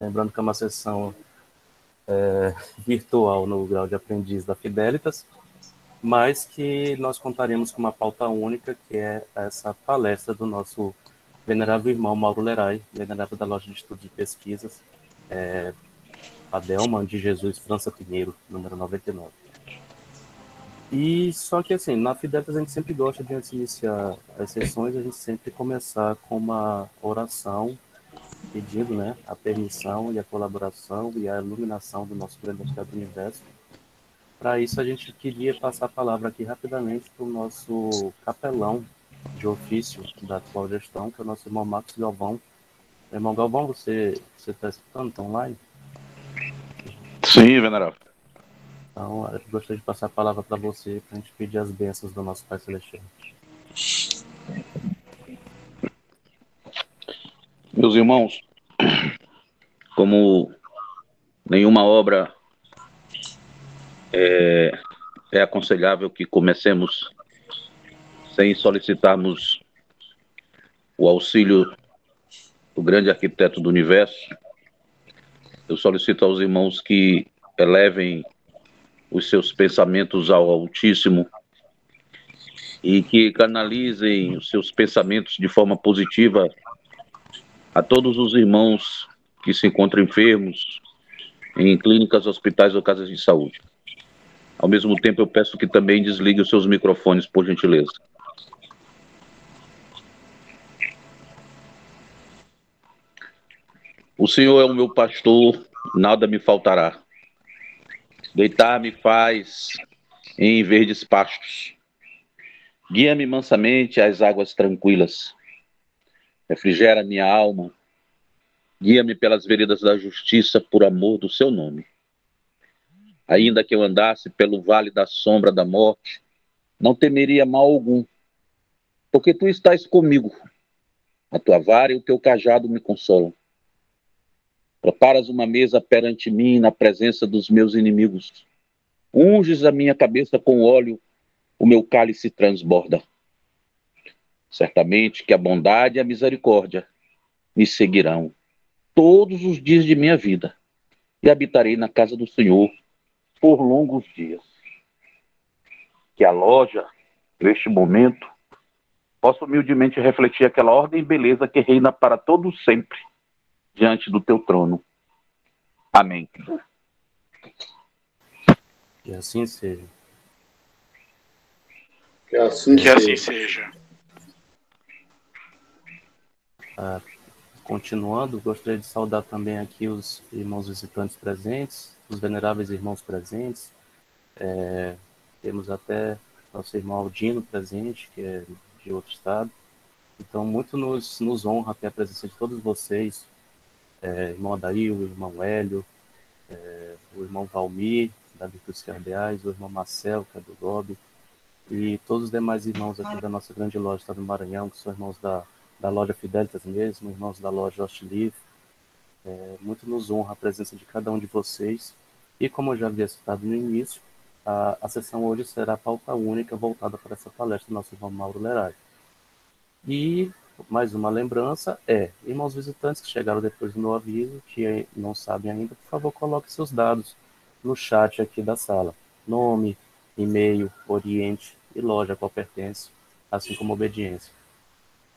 Lembrando que é uma sessão virtual no grau de aprendiz da Fidelitas, mas que nós contaremos com uma pauta única, que é essa palestra do nosso venerável irmão Mauro Leray, venerável da Loja de Estudos e Pesquisas, Adelma de Jesus França Pinheiro, número 99. E só que assim, na Fidelitas a gente sempre gosta de, antes de iniciar as sessões, a gente sempre começar com uma oração, pedindo, né, a permissão e a colaboração e a iluminação do nosso grande arquiteto do universo. Para isso, a gente queria passar a palavra aqui rapidamente para o nosso capelão de ofício da atual gestão, que é o nosso irmão Marcos Galvão. Irmão Galvão, você está escutando? Está online? Sim, venerável. Então, eu gostaria de passar a palavra para você, para a gente pedir as bênçãos do nosso Pai Celestial. Meus irmãos, como nenhuma obra é aconselhável que comecemos sem solicitarmos o auxílio do grande arquiteto do universo, eu solicito aos irmãos que elevem os seus pensamentos ao Altíssimo e que canalizem os seus pensamentos de forma positiva a todos os irmãos que se encontram enfermos em clínicas, hospitais ou casas de saúde. Ao mesmo tempo, eu peço que também desligue os seus microfones, por gentileza. O Senhor é o meu pastor, nada me faltará. Deitar-me faz em verdes pastos. Guia-me mansamente às águas tranquilas. Refrigera minha alma. Guia-me pelas veredas da justiça por amor do seu nome. Ainda que eu andasse pelo vale da sombra da morte, não temeria mal algum, porque tu estás comigo. A tua vara e o teu cajado me consolam. Preparas uma mesa perante mim na presença dos meus inimigos. Unges a minha cabeça com óleo, o meu cálice transborda. Certamente que a bondade e a misericórdia me seguirão todos os dias de minha vida e habitarei na casa do Senhor por longos dias. Que a loja, neste momento, possa humildemente refletir aquela ordem e beleza que reina para todo sempre diante do teu trono. Amém. Que assim seja. Que assim seja. Continuando, gostaria de saudar também aqui os irmãos visitantes presentes, os veneráveis irmãos presentes. Temos até nosso irmão Aldino presente, que é de outro estado. Então, muito nos honra ter a presença de todos vocês, irmão Adair, o irmão Hélio, o irmão Valmir, da Virtudes Cardeais, o irmão Marcel, que é do GOB, e todos os demais irmãos aqui da nossa grande loja, estado do Maranhão, que são irmãos da loja Fidelitas mesmo, irmãos da loja Host Livre. Muito nos honra a presença de cada um de vocês. E como eu já havia citado no início, a sessão hoje será a pauta única voltada para essa palestra do nosso irmão Mauro Leray. E mais uma lembrança irmãos visitantes que chegaram depois do meu aviso, que não sabem ainda, por favor, coloque seus dados no chat aqui da sala. Nome, e-mail, oriente e loja a qual pertence, assim como obediência.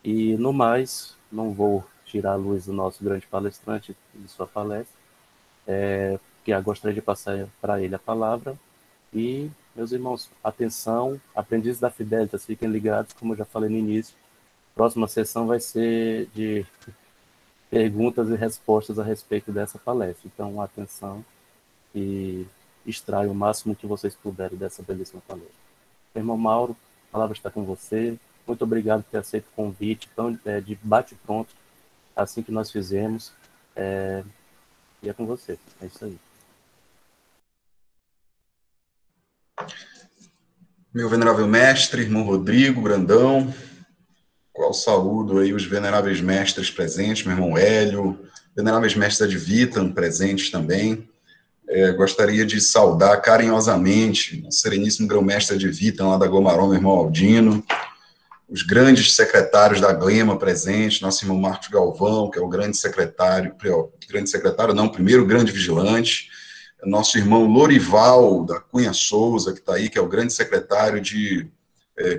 E no mais, não vou tirar a luz do nosso grande palestrante de sua palestra, que eu gostaria de passar para ele a palavra. E, meus irmãos, atenção, aprendizes da Fidelitas, fiquem ligados, como eu já falei no início, próxima sessão vai ser de perguntas e respostas a respeito dessa palestra. Então, atenção e extraia o máximo que vocês puderem dessa belíssima palestra. Irmão Mauro, a palavra está com você. Muito obrigado por ter aceito o convite de bate-pronto, assim que nós fizemos. E é com você. É isso aí. Meu venerável mestre, irmão Rodrigo, Brandão, qual saúdo aí os veneráveis mestres presentes, meu irmão Hélio, veneráveis mestres de Vitam presentes também. Gostaria de saudar carinhosamente o sereníssimo grão-mestre de Vitam, lá da Gomaró, meu irmão Aldino, os grandes secretários da Glema presentes, nosso irmão Marcos Galvão, que é o grande secretário, primeiro grande vigilante, nosso irmão Lorival da Cunha Souza, que está aí, que é o grande secretário de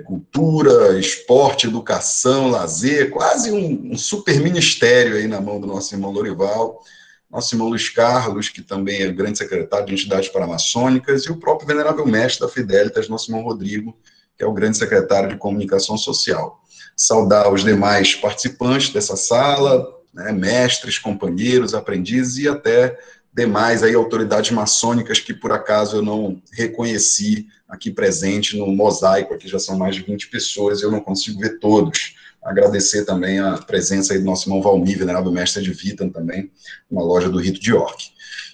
Cultura, Esporte, Educação, Lazer, quase um super ministério aí na mão do nosso irmão Lorival, nosso irmão Luiz Carlos, que também é grande secretário de entidades paramaçônicas, e o próprio venerável mestre da Fidelitas, nosso irmão Rodrigo, que é o grande secretário de Comunicação Social. Saudar os demais participantes dessa sala, né, mestres, companheiros, aprendizes e até demais aí autoridades maçônicas que por acaso eu não reconheci aqui presente no mosaico, aqui já são mais de 20 pessoas, eu não consigo ver todos. Agradecer também a presença aí do nosso irmão Valmir, venerável mestre de Vitam também, uma loja do Rito de York.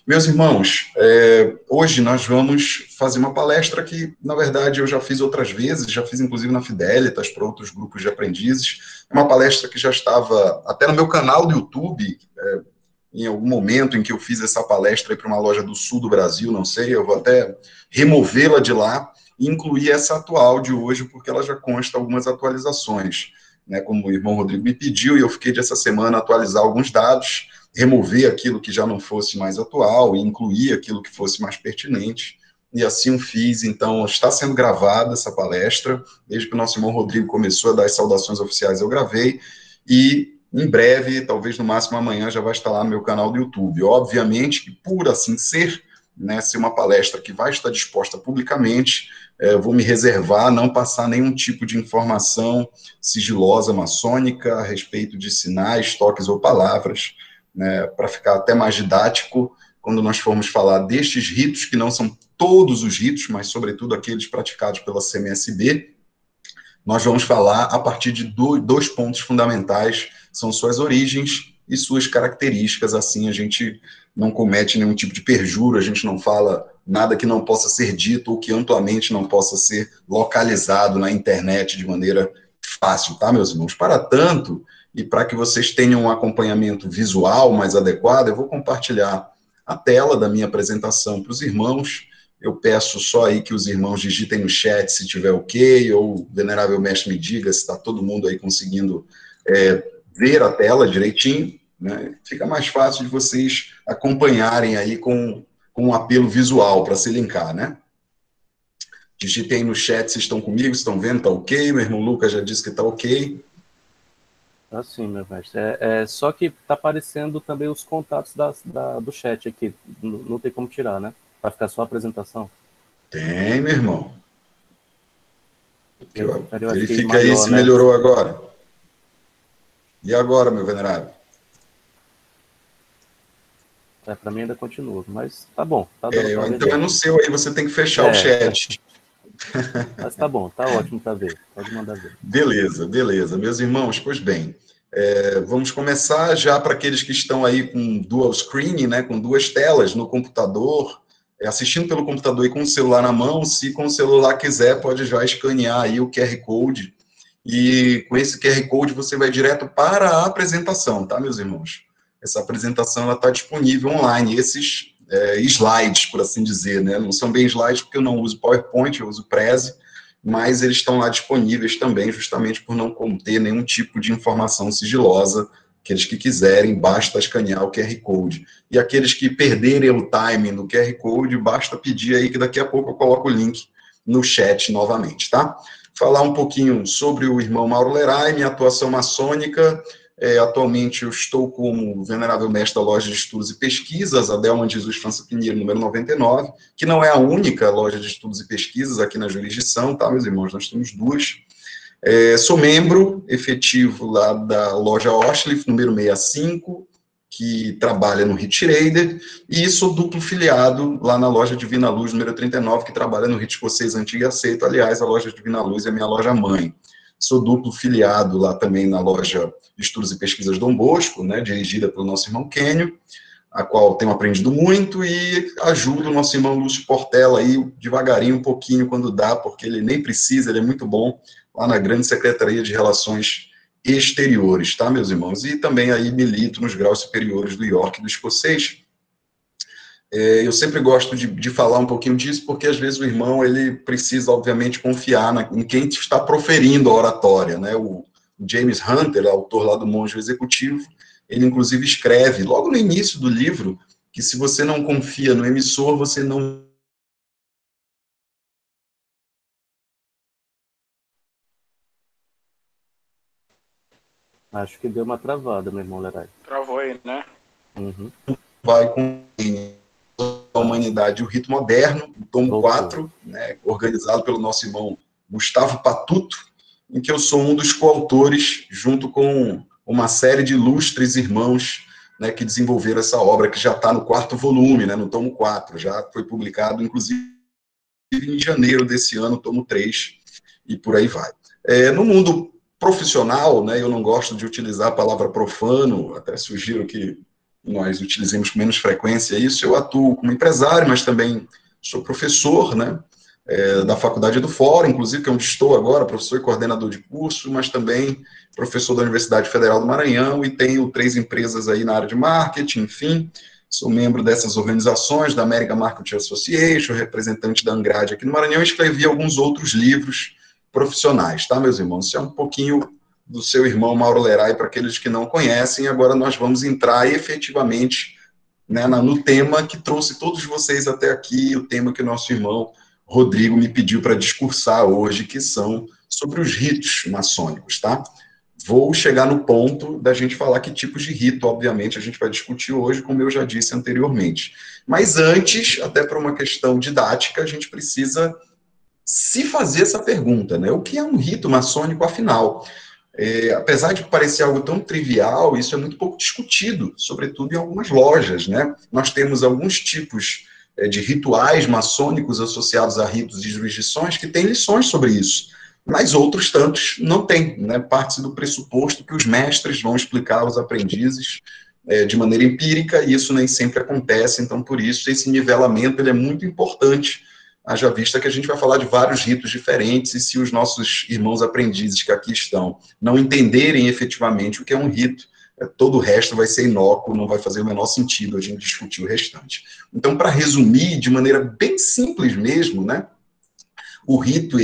Meus irmãos, hoje nós vamos fazer uma palestra que, na verdade, eu já fiz outras vezes, já fiz inclusive na Fidelitas, para outros grupos de aprendizes, uma palestra que já estava até no meu canal do YouTube, em algum momento em que eu fiz essa palestra para uma loja do sul do Brasil, não sei, eu vou até removê-la de lá e incluir essa atual de hoje, porque ela já consta algumas atualizações, né, como o irmão Rodrigo me pediu, e eu fiquei dessa semana atualizar alguns dados, remover aquilo que já não fosse mais atual e incluir aquilo que fosse mais pertinente, e assim o fiz. Então está sendo gravada essa palestra, desde que o nosso irmão Rodrigo começou a dar as saudações oficiais eu gravei, e em breve, talvez no máximo amanhã, já vai estar lá no meu canal do YouTube. Obviamente que, por assim ser, né, ser uma palestra que vai estar disposta publicamente, vou me reservar, não passar nenhum tipo de informação sigilosa maçônica a respeito de sinais, toques ou palavras, né, para ficar até mais didático, quando nós formos falar destes ritos, que não são todos os ritos, mas sobretudo aqueles praticados pela CMSB, nós vamos falar a partir de dois pontos fundamentais, são suas origens e suas características, assim a gente não comete nenhum tipo de perjuro, a gente não fala nada que não possa ser dito ou que amplamente não possa ser localizado na internet de maneira fácil, tá, meus irmãos? Para tanto, e para que vocês tenham um acompanhamento visual mais adequado, eu vou compartilhar a tela da minha apresentação para os irmãos. Eu peço só aí que os irmãos digitem no chat se tiver ok, ou o venerável mestre me diga se está todo mundo aí conseguindo ver a tela direitinho, né? Fica mais fácil de vocês acompanharem aí com um apelo visual para se linkar, né? Digitem no chat se estão comigo, se estão vendo, tá ok? Meu irmão Lucas já disse que tá ok. Tá sim, meu mestre. Só que tá aparecendo também os contatos do chat aqui, não tem como tirar, né? Vai ficar só a apresentação? Tem, meu irmão. Verifica maior, aí se melhorou agora. E agora, meu venerável? Para mim ainda continua, mas tá bom. Tá dando então é no seu aí, você tem que fechar o chat. Mas tá bom, tá ótimo para ver. Pode mandar ver. Beleza, beleza. Meus irmãos, pois bem, vamos começar já para aqueles que estão aí com dual screen, né, com duas telas no computador, assistindo pelo computador e com o celular na mão. Se com o celular quiser, pode já escanear aí o QR Code, e com esse QR Code você vai direto para a apresentação, tá, meus irmãos? Essa apresentação está disponível online, esses slides, por assim dizer, né? Não são bem slides porque eu não uso PowerPoint, eu uso Prezi, mas eles estão lá disponíveis também, justamente por não conter nenhum tipo de informação sigilosa. Aqueles que quiserem, basta escanear o QR Code. E aqueles que perderem o timing do QR Code, basta pedir aí que daqui a pouco eu coloco o link no chat novamente, tá? Falar um pouquinho sobre o irmão Mauro Lerai, minha atuação maçônica. Atualmente eu estou como venerável mestre da loja de estudos e pesquisas, Adelman Jesus França Pinheiro, número 99, que não é a única loja de estudos e pesquisas aqui na jurisdição, tá, meus irmãos? Nós temos duas. Sou membro efetivo lá da loja Oshliff, número 65, que trabalha no Hit Trader, e sou duplo filiado lá na loja Divina Luz, número 39, que trabalha no Hit Escocês Antigo e Aceito. Aliás, a loja Divina Luz é a minha loja mãe. Sou duplo filiado lá também na loja de Estudos e Pesquisas Dom Bosco, né, dirigida pelo nosso irmão Quênio, a qual tenho aprendido muito, e ajudo o nosso irmão Lúcio Portela aí devagarinho, um pouquinho, quando dá, porque ele nem precisa, ele é muito bom, lá na grande Secretaria de Relações Exteriores, tá, meus irmãos? E também aí milito nos graus superiores do York e do Escocês. Eu sempre gosto de falar um pouquinho disso, porque às vezes o irmão ele precisa, obviamente, confiar em quem está proferindo a oratória, né? O James Hunter, autor lá do Monge Executivo, ele inclusive escreve, logo no início do livro, que se você não confia no emissor, você não... Acho que deu uma travada, meu irmão Leray. Travou aí, né? Uhum. Vai com a humanidade, o rito moderno, o tomo 4, né, organizado pelo nosso irmão Gustavo Patuto, em que eu sou um dos coautores, junto com uma série de ilustres irmãos, né, que desenvolveram essa obra, que já está no 4º volume, né, no tomo 4, já foi publicado, inclusive, em janeiro desse ano, tomo 3, e por aí vai. No mundo profissional, né, eu não gosto de utilizar a palavra profano, até sugiro que nós utilizemos com menos frequência isso. Eu atuo como empresário, mas também sou professor, né, da Faculdade do Fórum, inclusive, que é onde estou agora, professor e coordenador de curso, mas também professor da Universidade Federal do Maranhão, e tenho 3 empresas aí na área de marketing, enfim, sou membro dessas organizações, da American Marketing Association, representante da Angrade aqui no Maranhão, e escrevi alguns outros livros profissionais, tá, meus irmãos? Isso é um pouquinho do seu irmão Mauro Leray, para aqueles que não conhecem. Agora nós vamos entrar efetivamente, né, no tema que trouxe todos vocês até aqui, o tema que o nosso irmão Rodrigo me pediu para discursar hoje, que são sobre os ritos maçônicos, tá? Vou chegar no ponto da gente falar que tipos de rito, obviamente, a gente vai discutir hoje, como eu já disse anteriormente. Mas antes, até por uma questão didática, a gente precisa se fazer essa pergunta, né? O que é um rito maçônico, afinal? Apesar de parecer algo tão trivial, isso é muito pouco discutido, sobretudo em algumas lojas, né? Nós temos alguns tipos de rituais maçônicos associados a ritos e jurisdições que têm lições sobre isso, mas outros tantos não têm, né? Parte-se do pressuposto que os mestres vão explicar aos aprendizes de maneira empírica, e isso nem sempre acontece, então por isso esse nivelamento ele é muito importante, haja vista que a gente vai falar de vários ritos diferentes, e se os nossos irmãos aprendizes que aqui estão não entenderem efetivamente o que é um rito, todo o resto vai ser inócuo, não vai fazer o menor sentido a gente discutir o restante. Então, para resumir, de maneira bem simples mesmo, né, o rito,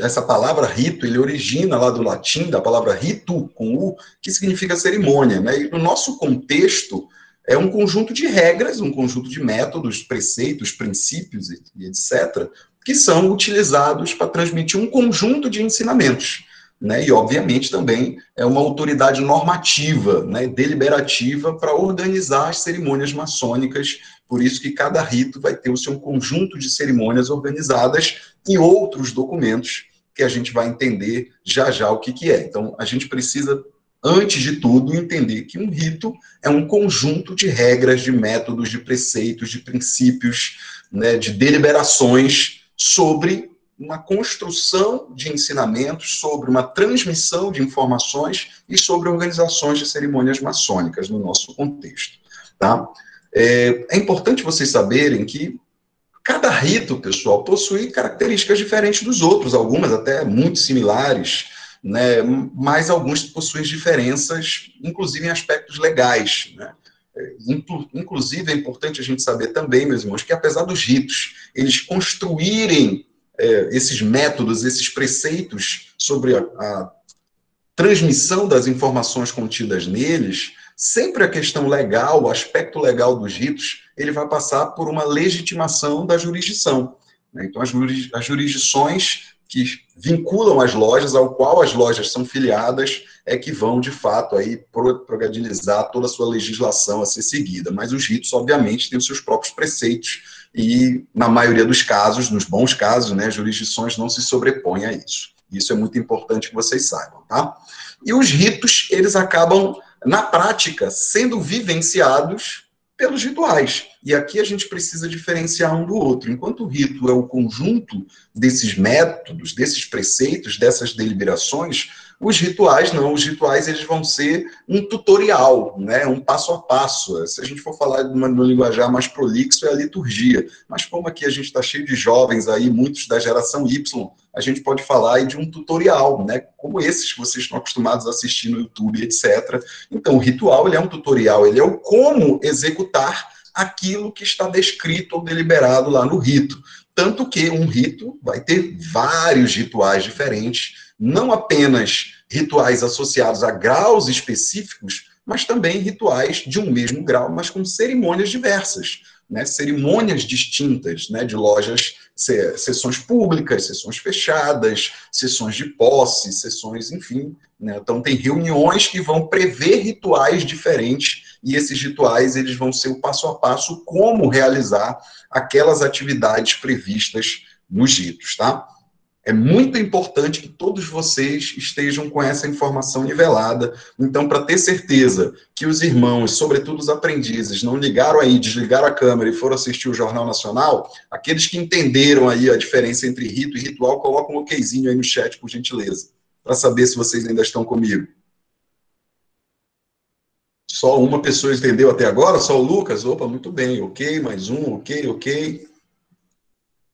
essa palavra rito, ele origina lá do latim, da palavra ritu, com U, que significa cerimônia, né, e no nosso contexto, é um conjunto de regras, um conjunto de métodos, preceitos, princípios e etc., que são utilizados para transmitir um conjunto de ensinamentos, né? E, obviamente, também é uma autoridade normativa, né, deliberativa, para organizar as cerimônias maçônicas. Por isso que cada rito vai ter o seu conjunto de cerimônias organizadas em outros documentos que a gente vai entender já já o que é. Então, a gente precisa, antes de tudo, entender que um rito é um conjunto de regras, de métodos, de preceitos, de princípios, né, de deliberações sobre uma construção de ensinamentos, sobre uma transmissão de informações e sobre organizações de cerimônias maçônicas no nosso contexto, tá? É importante vocês saberem que cada rito, pessoal, possui características diferentes dos outros, algumas até muito similares, né, mas alguns possuem diferenças, inclusive em aspectos legais, né? Inclusive, é importante a gente saber também, meus irmãos, que apesar dos ritos, eles construírem esses métodos, esses preceitos sobre a transmissão das informações contidas neles, sempre a questão legal, o aspecto legal dos ritos, ele vai passar por uma legitimação da jurisdição, né? Então, as jurisdições que vinculam as lojas, ao qual as lojas são filiadas, é que vão, de fato, aí progadilizar toda a sua legislação a ser seguida. Mas os ritos, obviamente, têm os seus próprios preceitos e, na maioria dos casos, nos bons casos, né, jurisdições não se sobrepõem a isso. Isso é muito importante que vocês saibam, tá? E os ritos, eles acabam, na prática, sendo vivenciados pelos rituais. E aqui a gente precisa diferenciar um do outro. Enquanto o rito é o conjunto desses métodos, desses preceitos, dessas deliberações, os rituais não. Os rituais eles vão ser um tutorial, né? Um passo a passo. Se a gente for falar de um linguajar mais prolixo, é a liturgia. Mas como aqui a gente está cheio de jovens aí, muitos da geração Y, a gente pode falar aí de um tutorial, né? Como esses que vocês estão acostumados a assistir no YouTube, etc. Então, o ritual ele é um tutorial, ele é o como executar aquilo que está descrito ou deliberado lá no rito. Tanto que um rito vai ter vários rituais diferentes, não apenas rituais associados a graus específicos, mas também rituais de um mesmo grau, mas com cerimônias diversas, né? Cerimônias distintas, né? De lojas, sessões públicas, sessões fechadas, sessões de posse, sessões, enfim, né? Então tem reuniões que vão prever rituais diferentes, e esses rituais eles vão ser o passo a passo como realizar aquelas atividades previstas nos ritos, tá? É muito importante que todos vocês estejam com essa informação nivelada. Então, para ter certeza que os irmãos, sobretudo os aprendizes, não ligaram aí, desligaram a câmera e foram assistir o Jornal Nacional, aqueles que entenderam aí a diferença entre rito e ritual, colocam um okzinho aí no chat, por gentileza, para saber se vocês ainda estão comigo. Só uma pessoa entendeu até agora? Só o Lucas? Opa, muito bem. Ok, mais um, ok.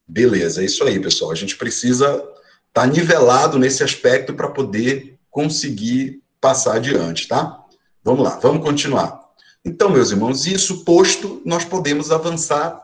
Beleza, é isso aí, pessoal. A gente precisa estar nivelado nesse aspecto para poder conseguir passar adiante, tá? Vamos lá, vamos continuar. Então, meus irmãos, isso posto, nós podemos avançar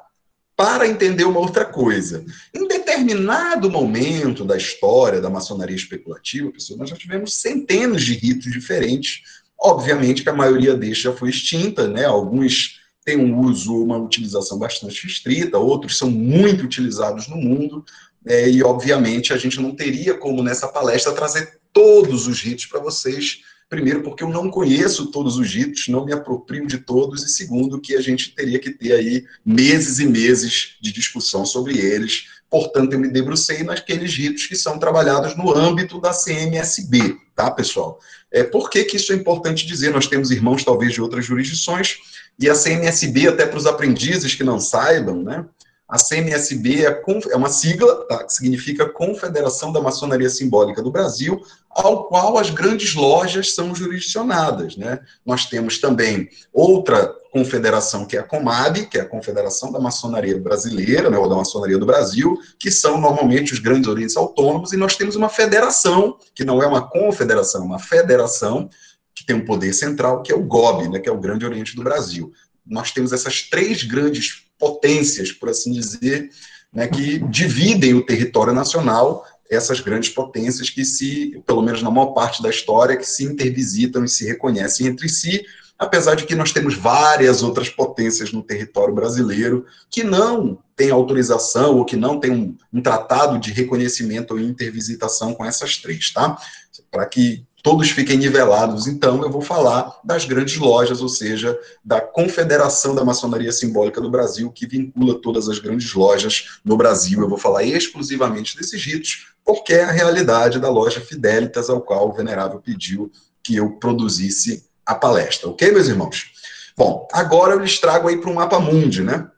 para entender uma outra coisa. Em determinado momento da história da maçonaria especulativa, pessoal, nós já tivemos centenas de ritos diferentes. Obviamente que a maioria deles já foi extinta, né? Alguns têm um uso, uma utilização bastante restrita, outros são muito utilizados no mundo, e obviamente a gente não teria como nessa palestra trazer todos os ritos para vocês, primeiro porque eu não conheço todos os ritos, não me aproprio de todos, e segundo que a gente teria que ter aí meses e meses de discussão sobre eles, portanto eu me debrucei naqueles ritos que são trabalhados no âmbito da CMSB, tá, pessoal? Por que isso é importante dizer? Nós temos irmãos talvez de outras jurisdições, e a CMSB, até para os aprendizes que não saibam, né? A CMSB é uma sigla, tá? Que significa Confederação da Maçonaria Simbólica do Brasil, ao qual as grandes lojas são jurisdicionadas, né? Nós temos também outra confederação, que é a COMAB, que é a Confederação da Maçonaria Brasileira, né, ou da Maçonaria do Brasil, que são normalmente os grandes orientes autônomos, e nós temos uma federação, que não é uma confederação, é uma federação, que tem um poder central, que é o GOB, né, que é o Grande Oriente do Brasil. Nós temos essas três grandes potências, por assim dizer, né, que dividem o território nacional, essas grandes potências que pelo menos na maior parte da história, que se intervisitam e se reconhecem entre si, apesar de que nós temos várias outras potências no território brasileiro que não têm autorização ou que não têm um tratado de reconhecimento ou intervisitação com essas três, tá? Para que todos fiquem nivelados, então eu vou falar das grandes lojas, ou seja, da Confederação da Maçonaria Simbólica do Brasil, que vincula todas as grandes lojas no Brasil. Eu vou falar exclusivamente desses ritos, porque é a realidade da loja Fidelitas, ao qual o Venerável pediu que eu produzisse a palestra, ok, meus irmãos? Bom, agora eu lhes trago aí para o mapa mundi, né?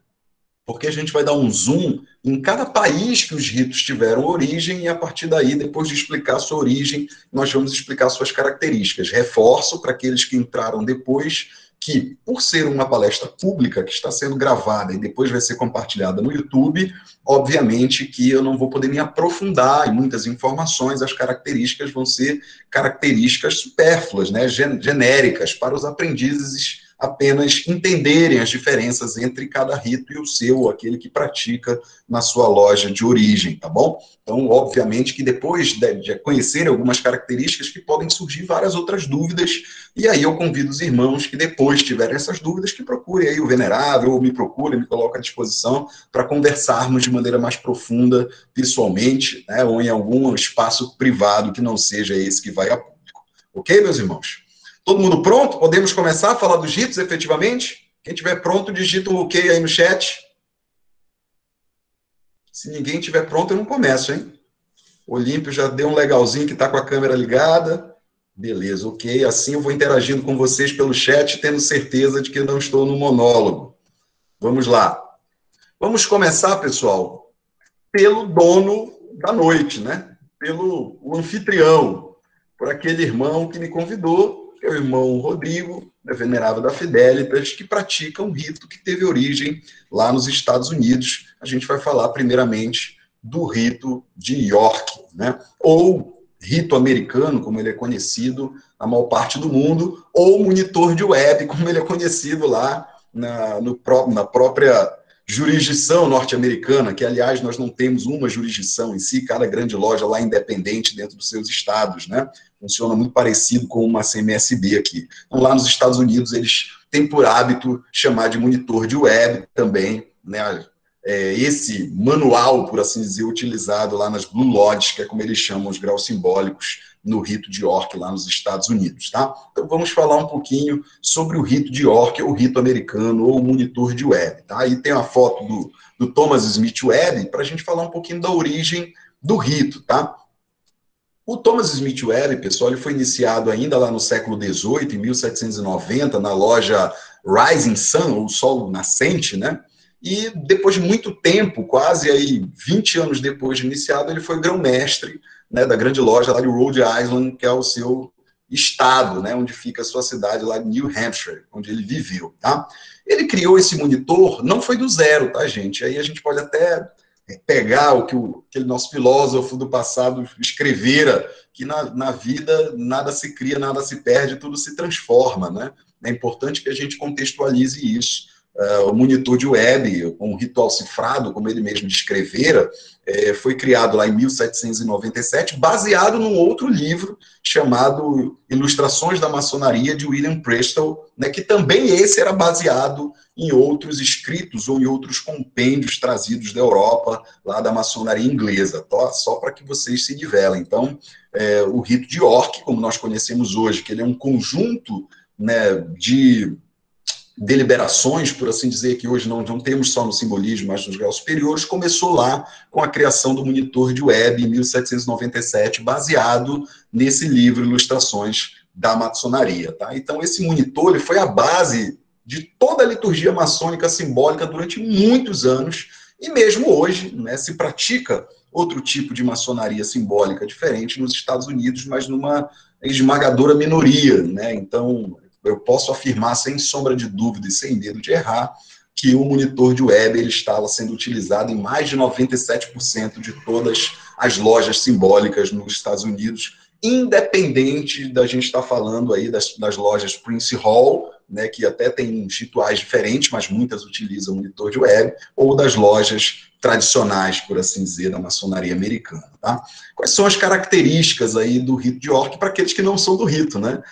Porque a gente vai dar um zoom em cada país que os ritos tiveram origem, e a partir daí, depois de explicar a sua origem, nós vamos explicar suas características. Reforço para aqueles que entraram depois, que por ser uma palestra pública, que está sendo gravada e depois vai ser compartilhada no YouTube, obviamente que eu não vou poder me aprofundar em muitas informações, as características vão ser características supérfluas, né, genéricas, para os aprendizes apenas entenderem as diferenças entre cada rito e o seu, aquele que pratica na sua loja de origem, tá bom? Então, obviamente que depois de conhecerem algumas características, que podem surgir várias outras dúvidas, e aí eu convido os irmãos que depois tiverem essas dúvidas, que procurem aí o Venerável, ou me procurem, me colocam à disposição para conversarmos de maneira mais profunda, pessoalmente, né, ou em algum espaço privado que não seja esse que vai a público. Ok, meus irmãos? Todo mundo pronto? Podemos começar a falar dos ritos, efetivamente? Quem tiver pronto, digita um ok aí no chat. Se ninguém tiver pronto, eu não começo, hein? O Olímpio já deu um legalzinho que está com a câmera ligada. Beleza, ok. Assim eu vou interagindo com vocês pelo chat, tendo certeza de que eu não estou no monólogo. Vamos lá. Vamos começar, pessoal, pelo dono da noite, né? Pelo anfitrião, por aquele irmão que me convidou, que é o irmão Rodrigo, Venerável da Fidelitas, que pratica um rito que teve origem lá nos Estados Unidos. A gente vai falar primeiramente do rito de York, né? Ou rito americano, como ele é conhecido na maior parte do mundo, ou monitor de web, como ele é conhecido lá na própria jurisdição norte-americana, que, aliás, nós não temos uma jurisdição em si, cada grande loja lá é independente dentro dos seus estados, né? Funciona muito parecido com uma CMSB aqui. Então, lá nos Estados Unidos, eles têm por hábito chamar de monitor de web também, né? Esse manual, por assim dizer, utilizado lá nas Blue Lodges, que é como eles chamam os graus simbólicos no rito de York, lá nos Estados Unidos, tá? Então, vamos falar um pouquinho sobre o rito de York, ou o rito americano, ou o monitor de Webb, tá? Aí tem a foto do Thomas Smith Webb, para a gente falar um pouquinho da origem do rito, tá? O Thomas Smith Webb, pessoal, ele foi iniciado ainda lá no século XVIII, em 1790, na loja Rising Sun, ou Sol Nascente, né? E depois de muito tempo, quase aí 20 anos depois de iniciado, ele foi grão-mestre, né, da grande loja lá de Rhode Island, que é o seu estado, né, onde fica a sua cidade lá de New Hampshire, onde ele viveu, tá? Ele criou esse monitor, não foi do zero, tá, gente? Aí a gente pode até pegar o que aquele nosso filósofo do passado escrevera, que na vida nada se cria, nada se perde, tudo se transforma, né? É importante que a gente contextualize isso. O monitor de Webb, um ritual cifrado, como ele mesmo descrevera, foi criado lá em 1797, baseado num outro livro chamado Ilustrações da Maçonaria, de William Prestow, né, que também esse era baseado em outros escritos ou em outros compêndios trazidos da Europa, lá da maçonaria inglesa, tá? Só para que vocês se nivelem. Então, o rito de York, como nós conhecemos hoje, que ele é um conjunto, né, de deliberações, por assim dizer, que hoje não temos só no simbolismo, mas nos graus superiores, começou lá com a criação do monitor de Webb em 1797, baseado nesse livro Ilustrações da Maçonaria, tá? Então, esse monitor ele foi a base de toda a liturgia maçônica simbólica durante muitos anos, e mesmo hoje, né, se pratica outro tipo de maçonaria simbólica diferente nos Estados Unidos, mas numa esmagadora minoria, né? Então, eu posso afirmar sem sombra de dúvida e sem medo de errar que o monitor de Webb ele estava sendo utilizado em mais de 97% de todas as lojas simbólicas nos Estados Unidos, independente da gente estar falando aí das lojas Prince Hall, né, que até tem rituais diferentes, mas muitas utilizam o monitor de Webb, ou das lojas tradicionais, por assim dizer, da maçonaria americana, tá? Quais são as características aí do rito de York para aqueles que não são do rito, né?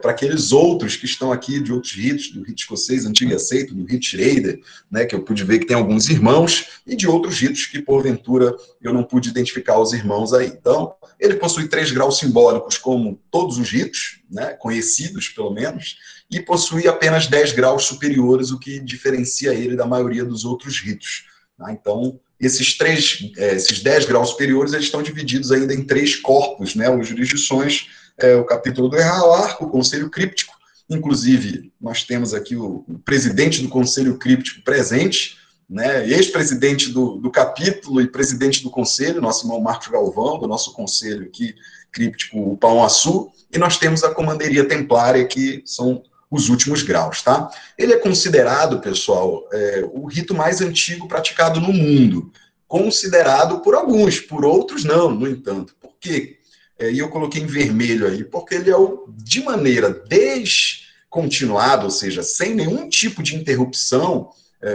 Para aqueles outros que estão aqui de outros ritos, do rito escocês antigo e aceito, do rito Schrader, né, que eu pude ver que tem alguns irmãos, e de outros ritos que, porventura, eu não pude identificar os irmãos aí. Então, ele possui 3 graus simbólicos, como todos os ritos, né, conhecidos, pelo menos, e possui apenas 10 graus superiores, o que diferencia ele da maioria dos outros ritos. Tá? Então, esses 10 graus superiores, eles estão divididos ainda em 3 corpos, né, ou jurisdições, o capítulo do Hierarco, o Conselho Críptico, inclusive nós temos aqui o presidente do Conselho Críptico presente, né, ex-presidente do capítulo e presidente do Conselho, nosso irmão Marcos Galvão, do nosso Conselho aqui, Críptico, o Pão Açu, e nós temos a Comanderia Templária, que são os últimos graus, tá? Ele é considerado, pessoal, o rito mais antigo praticado no mundo, considerado por alguns, por outros não, no entanto. Por quê? E eu coloquei em vermelho aí, porque ele é de maneira descontinuada, ou seja, sem nenhum tipo de interrupção,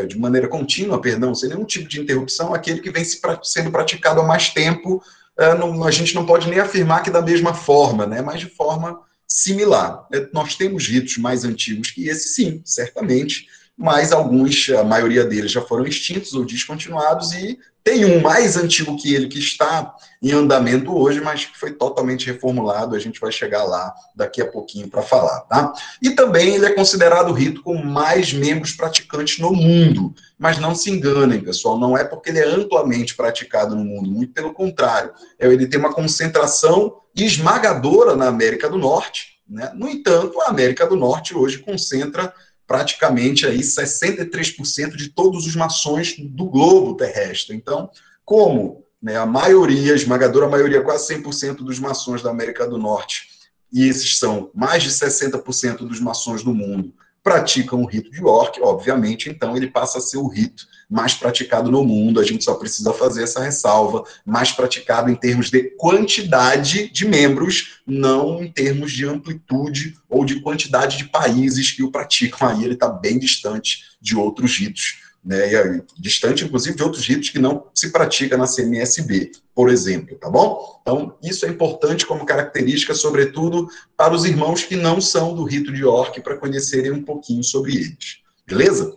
de maneira contínua, perdão, sem nenhum tipo de interrupção, aquele que vem sendo praticado há mais tempo, a gente não pode nem afirmar que da mesma forma, né, mas de forma similar. Nós temos ritos mais antigos que esse, sim, certamente, mas alguns, a maioria deles já foram extintos ou descontinuados, e tem um mais antigo que ele que está em andamento hoje, mas que foi totalmente reformulado, a gente vai chegar lá daqui a pouquinho para falar, tá? E também ele é considerado o rito com mais membros praticantes no mundo, mas não se enganem, pessoal, não é porque ele é amplamente praticado no mundo, muito pelo contrário, ele tem uma concentração esmagadora na América do Norte, né? No entanto, a América do Norte hoje concentra praticamente aí 63% de todos os maçons do globo terrestre. Então, como, né, a maioria, a esmagadora maioria, quase 100% dos maçons da América do Norte, e esses são mais de 60% dos maçons do mundo, praticam o rito de York, obviamente, então ele passa a ser o rito mais praticado no mundo. A gente só precisa fazer essa ressalva, mais praticado em termos de quantidade de membros, não em termos de amplitude ou de quantidade de países que o praticam. Aí ele está bem distante de outros ritos, né? E distante, inclusive, de outros ritos que não se pratica na CMSB, por exemplo, tá bom? Então, isso é importante como característica, sobretudo para os irmãos que não são do rito de York, para conhecerem um pouquinho sobre eles. Beleza?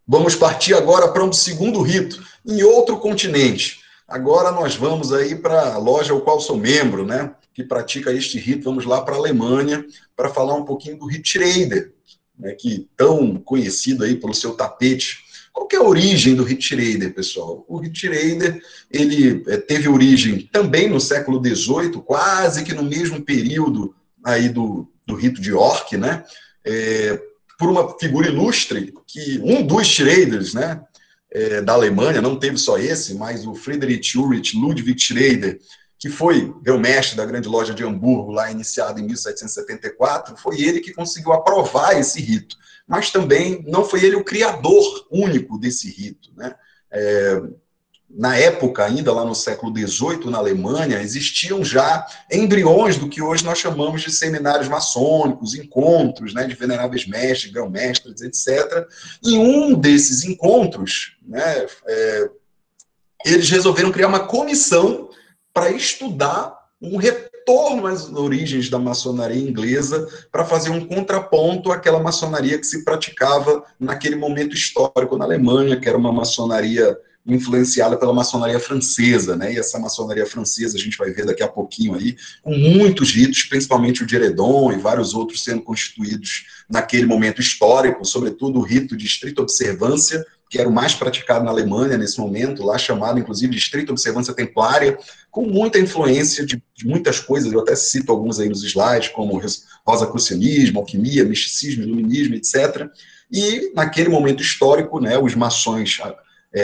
Vamos partir agora para um segundo rito, em outro continente. Agora nós vamos aí para a loja ao qual sou membro, né? Que pratica este rito. Vamos lá para a Alemanha, para falar um pouquinho do Rittschreider, né, que tão conhecido aí pelo seu tapete. Qual que é a origem do Rittschreider, pessoal? O Rittschreider, ele teve origem também no século XVIII, quase que no mesmo período aí do rito de York, né? Por uma figura ilustre, que um dos Schreiders, né, da Alemanha, não teve só esse, mas o Friedrich Ulrich Ludwig Schreider, que foi grão-mestre da Grande Loja de Hamburgo, lá iniciado em 1774, foi ele que conseguiu aprovar esse rito. Mas também não foi ele o criador único desse rito, né? Na época, ainda lá no século XVIII, na Alemanha, existiam já embriões do que hoje nós chamamos de seminários maçônicos, encontros, né, de veneráveis mestres, grão-mestres, etc. Em um desses encontros, né, eles resolveram criar uma comissão para estudar um retorno às origens da maçonaria inglesa, para fazer um contraponto àquela maçonaria que se praticava naquele momento histórico na Alemanha, que era uma maçonaria influenciada pela maçonaria francesa, né? E essa maçonaria francesa, a gente vai ver daqui a pouquinho aí, com muitos ritos, principalmente o de Heredon e vários outros sendo constituídos naquele momento histórico, sobretudo o rito de estrita observância, que era o mais praticado na Alemanha nesse momento, lá chamado, inclusive, de estrita observância templária, com muita influência de muitas coisas, eu até cito alguns aí nos slides, como rosacrucianismo, alquimia, misticismo, iluminismo, etc. E, naquele momento histórico, né, os maçons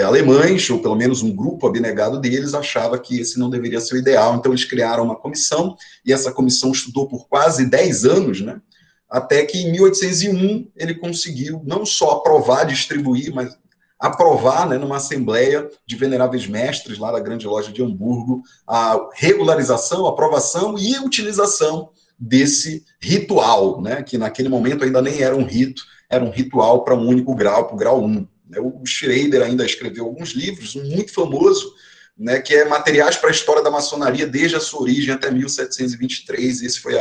alemães, ou pelo menos um grupo abnegado deles, achava que esse não deveria ser o ideal, então eles criaram uma comissão, e essa comissão estudou por quase 10 anos, né, até que em 1801 ele conseguiu não só aprovar, distribuir, mas aprovar, né, numa assembleia de veneráveis mestres lá da Grande Loja de Hamburgo, a regularização, aprovação e utilização desse ritual, né, que naquele momento ainda nem era um rito, era um ritual para um único grau, para o grau 1. O Schreider ainda escreveu alguns livros, um muito famoso, né, que é Materiais para a História da Maçonaria desde a sua origem até 1723. Esse foi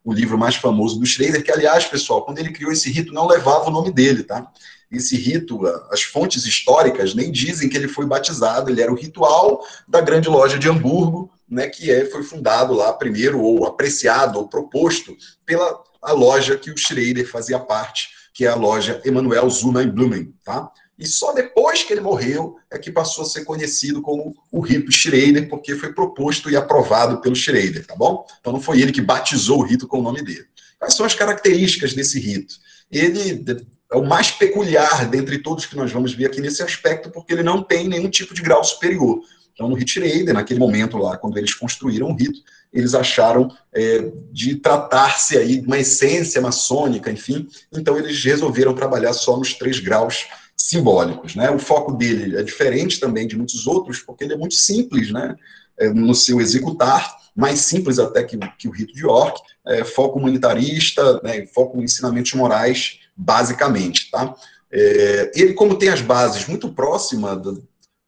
o livro mais famoso do Schreider, que, aliás, pessoal, quando ele criou esse rito, não levava o nome dele, tá? Esse rito, as fontes históricas nem dizem que ele foi batizado, ele era o ritual da Grande Loja de Hamburgo, né, que foi fundado lá primeiro, ou apreciado, ou proposto pela a loja que o Schreider fazia parte, que é a loja Emanuel Zuma em Blumen, tá? E só depois que ele morreu é que passou a ser conhecido como o rito Schreider, porque foi proposto e aprovado pelo Schreider, tá bom? Então não foi ele que batizou o rito com o nome dele. Quais são as características desse rito? Ele é o mais peculiar dentre todos que nós vamos ver aqui nesse aspecto, porque ele não tem nenhum tipo de grau superior. Então, no Rittschreider, naquele momento lá, quando eles construíram o rito, eles acharam de tratar-se aí de uma essência maçônica, enfim, então eles resolveram trabalhar só nos 3 graus simbólicos, né? O foco dele é diferente também de muitos outros, porque ele é muito simples, né, no seu executar, mais simples até que o rito de York, foco humanitarista, né, foco em ensinamentos morais, basicamente, tá? Ele, como tem as bases muito próximas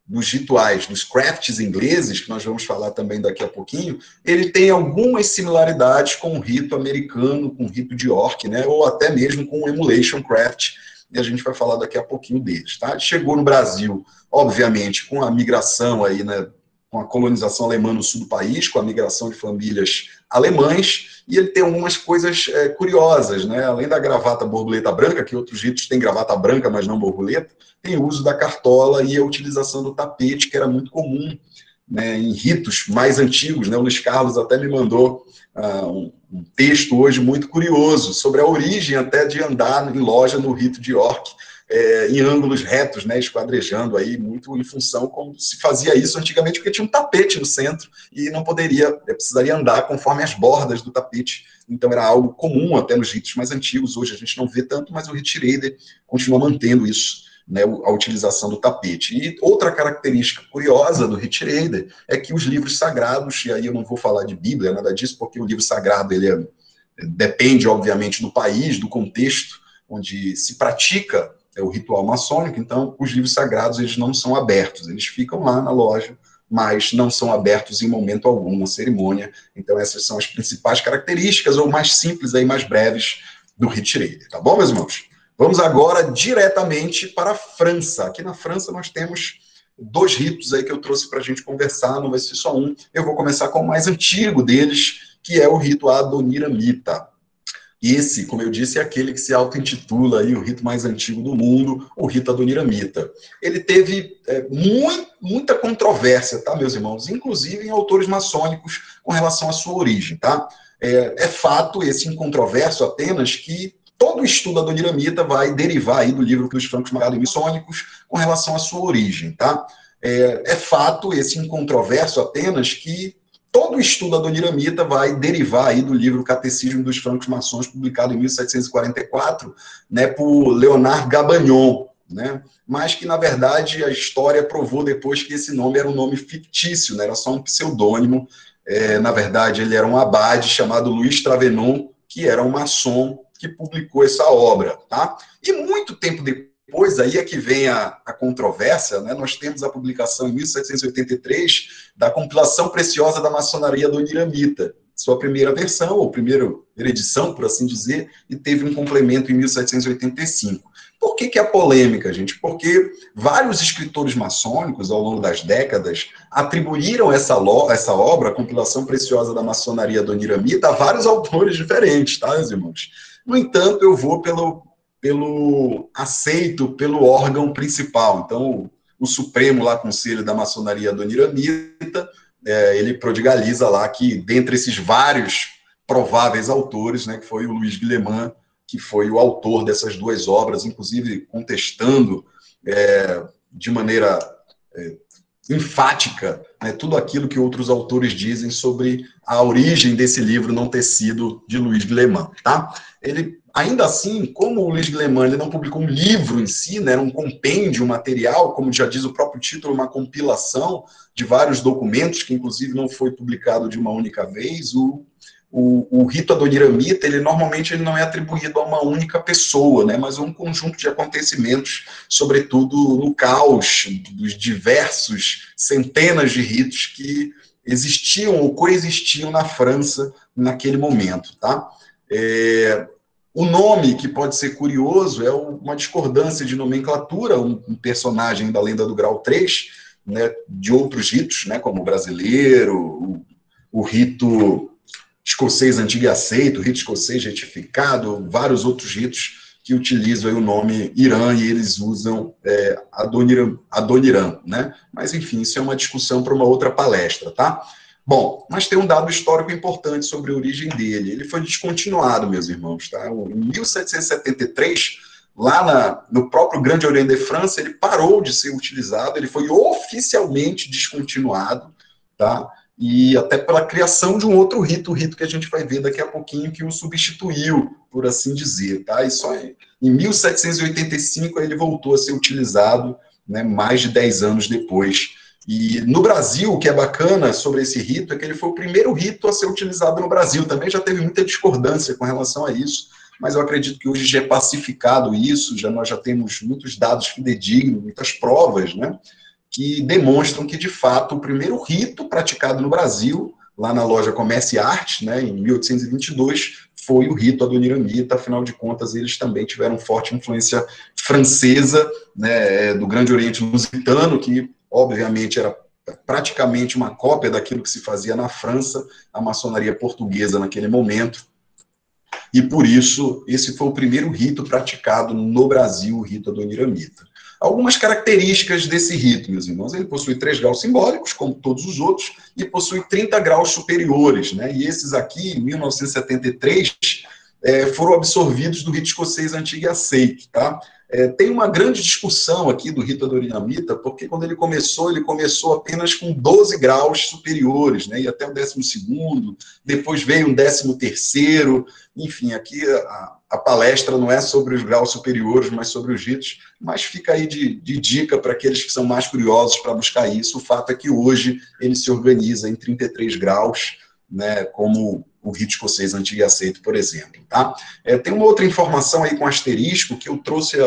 dos rituais, dos crafts ingleses, que nós vamos falar também daqui a pouquinho, ele tem algumas similaridades com o rito americano, com o rito de York, né, ou até mesmo com o emulation craft, e a gente vai falar daqui a pouquinho deles, tá? Chegou no Brasil, obviamente, com a migração aí, né, com a colonização alemã no sul do país, com a migração de famílias alemães, e ele tem algumas coisas curiosas, né? Além da gravata borboleta branca, que outros ritos têm gravata branca, mas não borboleta, tem o uso da cartola e a utilização do tapete, que era muito comum, né, em ritos mais antigos, né? O Luiz Carlos até me mandou um texto hoje muito curioso sobre a origem até de andar em loja no rito de York, em ângulos retos, né, esquadrejando aí, muito em função como se fazia isso antigamente, porque tinha um tapete no centro e não precisaria andar conforme as bordas do tapete. Então era algo comum até nos ritos mais antigos. Hoje a gente não vê tanto, mas o Rit Reader continua mantendo isso, né, a utilização do tapete. E outra característica curiosa do Rit Reader é que os livros sagrados, e aí eu não vou falar de Bíblia, nada disso, porque o livro sagrado ele depende, obviamente, do país, do contexto onde se pratica o ritual maçônico. Então os livros sagrados eles não são abertos, eles ficam lá na loja, mas não são abertos em momento algum na cerimônia. Então essas são as principais características, ou mais simples, aí, mais breves, do Rit Reader. Tá bom, meus irmãos? Vamos agora diretamente para a França. Aqui na França nós temos 2 ritos aí que eu trouxe para a gente conversar, não vai ser só um. Eu vou começar com o mais antigo deles, que é o rito adoniramita. Esse, como eu disse, é aquele que se auto-intitula aí o rito mais antigo do mundo, o rito adoniramita. Ele teve muita controvérsia, tá, meus irmãos? Inclusive em autores maçônicos com relação à sua origem, tá? É fato, esse incontroverso apenas, que todo o estudo adoniramita vai derivar aí do livro dos francos maçônicos com relação à sua origem, tá? É fato, esse incontroverso apenas, que todo o estudo adoniramita vai derivar aí do livro Catecismo dos Francos Maçons, publicado em 1744, né, por Leonard Gabagnon, né, mas que, na verdade, a história provou depois que esse nome era um nome fictício, né, era só um pseudônimo. Na verdade, ele era um abade chamado Louis Travenon, que era um maçom que publicou essa obra, tá? E muito tempo depois, aí é que vem a controvérsia, né? Nós temos a publicação em 1783 da Compilação Preciosa da Maçonaria Adoniramita, sua primeira versão, ou primeira edição, por assim dizer, e teve um complemento em 1785. Por que a polêmica, gente? Porque vários escritores maçônicos, ao longo das décadas, atribuíram essa obra, a Compilação Preciosa da Maçonaria Adoniramita, a vários autores diferentes, tá, meus irmãos? No entanto, eu vou aceito pelo órgão principal. Então, o Supremo lá, Conselho da Maçonaria Adoniramita, ele prodigaliza lá que, dentre esses vários prováveis autores, né, que foi o Louis Guillemin, que foi o autor dessas 2 obras, inclusive contestando de maneira enfática, né, tudo aquilo que outros autores dizem sobre a origem desse livro não ter sido de Louis Guillemin, tá? Ele, ainda assim, como o Louis Guillemin ele não publicou um livro em si, né, era um compêndio material, como já diz o próprio título, uma compilação de vários documentos, que inclusive não foi publicado de uma única vez. O rito adoniramita, normalmente ele não é atribuído a uma única pessoa, né, mas a um conjunto de acontecimentos, sobretudo no caos dos diversos centenas de ritos que existiam ou coexistiam na França naquele momento, tá? O nome, que pode ser curioso, é uma discordância de nomenclatura, um personagem da Lenda do Grau 3, né, de outros ritos, né, como o brasileiro, o rito escocês antigo e aceito, o rito escocês retificado, vários outros ritos que utilizam aí o nome Irã, e eles usam Adoniram, né? Mas, enfim, isso é uma discussão para uma outra palestra, tá? Bom, mas tem um dado histórico importante sobre a origem dele. Ele foi descontinuado, meus irmãos, tá? Em 1773, lá no próprio Grande Oriente de França, ele parou de ser utilizado, ele foi oficialmente descontinuado, tá? E até pela criação de um outro rito, o rito que a gente vai ver daqui a pouquinho, que o substituiu, por assim dizer, tá? E só em 1785 ele voltou a ser utilizado, né, mais de 10 anos depois. E no Brasil, o que é bacana sobre esse rito é que ele foi o primeiro rito a ser utilizado no Brasil. Também já teve muita discordância com relação a isso, mas eu acredito que hoje já é pacificado isso, nós já temos muitos dados fidedignos, muitas provas, né, que demonstram que, de fato, o primeiro rito praticado no Brasil, lá na loja Comércio e Arte, né, em 1822, foi o rito adoniramita. Afinal de contas, eles também tiveram forte influência francesa, né, do Grande Oriente Lusitano, que, obviamente, era praticamente uma cópia daquilo que se fazia na França, a maçonaria portuguesa naquele momento. E, por isso, esse foi o primeiro rito praticado no Brasil, o rito adoniramita. Algumas características desse rito, meus irmãos: ele possui 3 graus simbólicos, como todos os outros, e possui 30 graus superiores, né? E esses aqui, em 1973, foram absorvidos do rito escocês antigo e aceito, tá? Tem uma grande discussão aqui do rito adoniramita, porque quando ele começou apenas com 12 graus superiores, né, e até o 12º, depois veio um 13º, enfim, aqui a palestra não é sobre os graus superiores, mas sobre os ritos, mas fica aí de dica para aqueles que são mais curiosos para buscar isso. O fato é que hoje ele se organiza em 33 graus, né, como o rito escocês antigo e aceito, por exemplo. Tá? Tem uma outra informação aí com asterisco que eu trouxe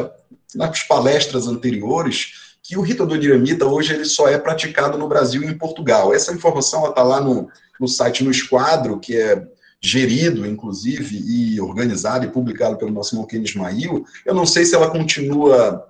nas palestras anteriores, que o rito adoniramita hoje ele só é praticado no Brasil e em Portugal. Essa informação está lá no site No Esquadro, que é gerido, inclusive, e organizado e publicado pelo nosso irmão Ken Ismail. Eu não sei se ela continua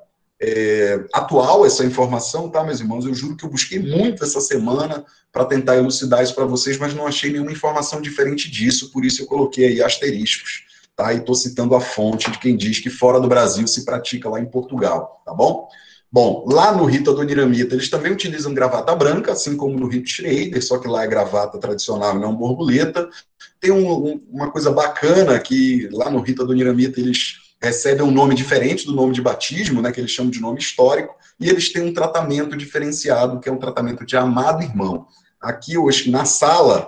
atual, essa informação, tá, meus irmãos? Eu juro que eu busquei muito essa semana para tentar elucidar isso para vocês, mas não achei nenhuma informação diferente disso, por isso eu coloquei aí asteriscos, tá? E estou citando a fonte de quem diz que fora do Brasil se pratica lá em Portugal, tá bom? Bom, lá no rito adoniramita, eles também utilizam gravata branca, assim como no rito Schrader, só que lá é gravata tradicional e não borboleta. Tem uma coisa bacana que lá no rito adoniramita eles recebem um nome diferente do nome de batismo, né, que eles chamam de nome histórico, e eles têm um tratamento diferenciado, que é um tratamento de amado irmão. Aqui hoje, na sala,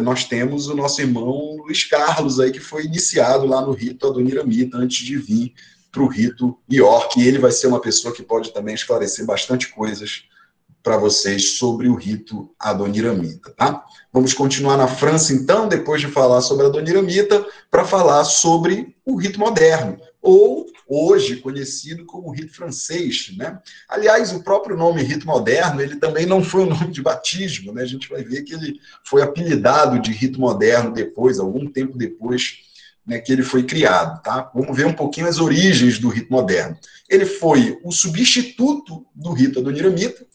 nós temos o nosso irmão Luiz Carlos, aí, que foi iniciado lá no rito adoniramita, antes de vir para o rito York, e ele vai ser uma pessoa que pode também esclarecer bastante coisas para vocês sobre o rito adoniramita, tá? Vamos continuar na França, então, depois de falar sobre a adoniramita, para falar sobre o rito moderno, ou hoje conhecido como rito francês, né? Aliás, o próprio nome rito moderno, ele também não foi um nome de batismo, né? A gente vai ver que ele foi apelidado de rito moderno depois, algum tempo depois, né, que ele foi criado, tá? Vamos ver um pouquinho as origens do rito moderno. Ele foi o substituto do rito adoniramita,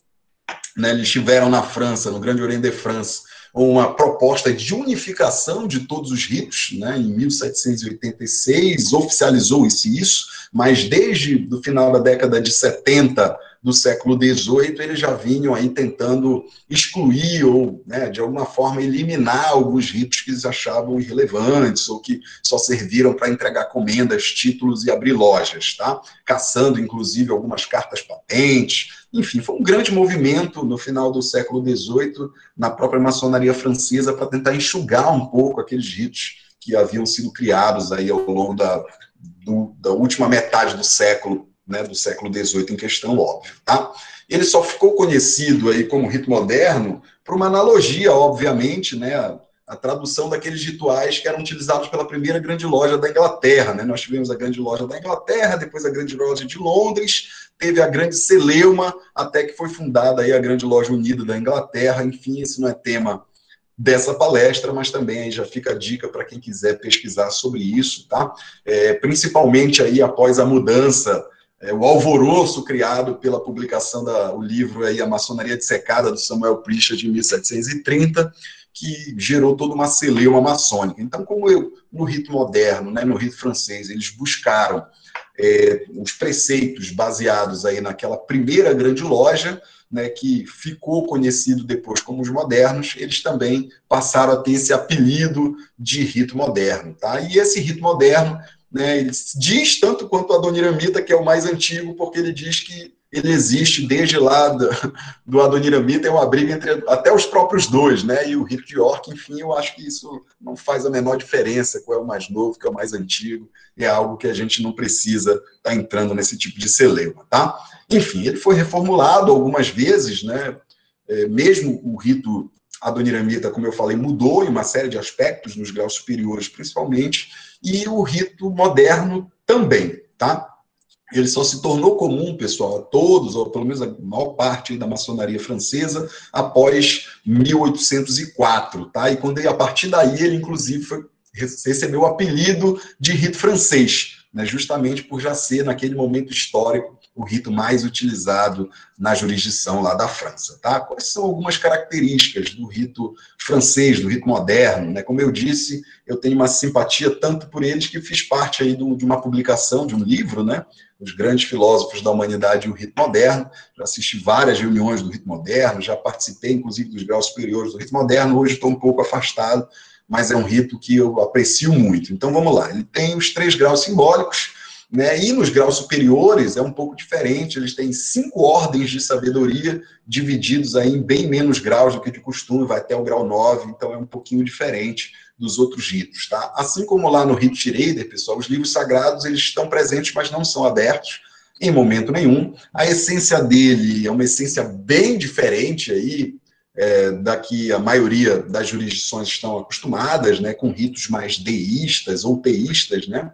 né? Eles tiveram na França, no Grande Oriente de France, uma proposta de unificação de todos os ritos, né? Em 1786 oficializou-se isso, mas desde o final da década de 70 do século XVIII, eles já vinham aí tentando excluir ou, né, de alguma forma, eliminar alguns ritos que eles achavam irrelevantes ou que só serviram para entregar comendas, títulos e abrir lojas, tá? Caçando, inclusive, algumas cartas patentes. Enfim, foi um grande movimento no final do século XVIII, na própria maçonaria francesa, para tentar enxugar um pouco aqueles ritos que haviam sido criados aí ao longo da última metade do século, né, do século XVIII em questão, óbvio, tá? Ele só ficou conhecido aí como rito moderno por uma analogia, obviamente, né, a tradução daqueles rituais que eram utilizados pela primeira grande loja da Inglaterra, né? Nós tivemos a grande loja da Inglaterra, depois a grande loja de Londres, teve a grande celeuma, até que foi fundada aí a grande loja unida da Inglaterra. Enfim, esse não é tema dessa palestra, mas também aí já fica a dica para quem quiser pesquisar sobre isso, tá? Principalmente aí após a mudança, o alvoroço criado pela publicação do livro aí, A Maçonaria Dissecada, do Samuel Pritchard, de 1730, que gerou toda uma celeuma maçônica. Então, como no rito moderno, né, no rito francês, eles buscaram os preceitos baseados aí naquela primeira grande loja, né, que ficou conhecido depois como os modernos, eles também passaram a ter esse apelido de rito moderno, tá? E esse rito moderno, né, ele diz tanto quanto o adoniramita, que é o mais antigo, porque ele diz que ele existe desde lá do adoniramita, é uma briga entre até os próprios dois, né? E o rito de York, enfim, eu acho que isso não faz a menor diferença, qual é o mais novo, qual é o mais antigo, é algo que a gente não precisa estar entrando nesse tipo de celeuma, tá? Enfim, ele foi reformulado algumas vezes, né? Mesmo o rito adoniramita, como eu falei, mudou em uma série de aspectos, nos graus superiores principalmente, e o rito moderno também, tá? Ele só se tornou comum, pessoal, a todos, ou pelo menos a maior parte da maçonaria francesa, após 1804, tá? E quando a partir daí ele, inclusive, recebeu o apelido de rito francês, né? Justamente por já ser, naquele momento histórico, o rito mais utilizado na jurisdição lá da França, tá? Quais são algumas características do rito francês, do rito moderno, né? Como eu disse, eu tenho uma simpatia tanto por eles que fiz parte aí de uma publicação, de um livro, né? Os grandes filósofos da humanidade e o rito moderno. Já assisti várias reuniões do rito moderno, já participei, inclusive, dos graus superiores do rito moderno. Hoje estou um pouco afastado, mas é um rito que eu aprecio muito. Então vamos lá, ele tem os 3 graus simbólicos, né? E nos graus superiores é um pouco diferente, eles têm 5 ordens de sabedoria, divididos aí em bem menos graus do que de costume, vai até o grau 9, então é um pouquinho diferente dos outros ritos, tá? Assim como lá no rito Schrader, pessoal, os livros sagrados, eles estão presentes, mas não são abertos em momento nenhum. A essência dele é uma essência bem diferente aí, da que a maioria das jurisdições estão acostumadas, né, com ritos mais deístas ou teístas, né,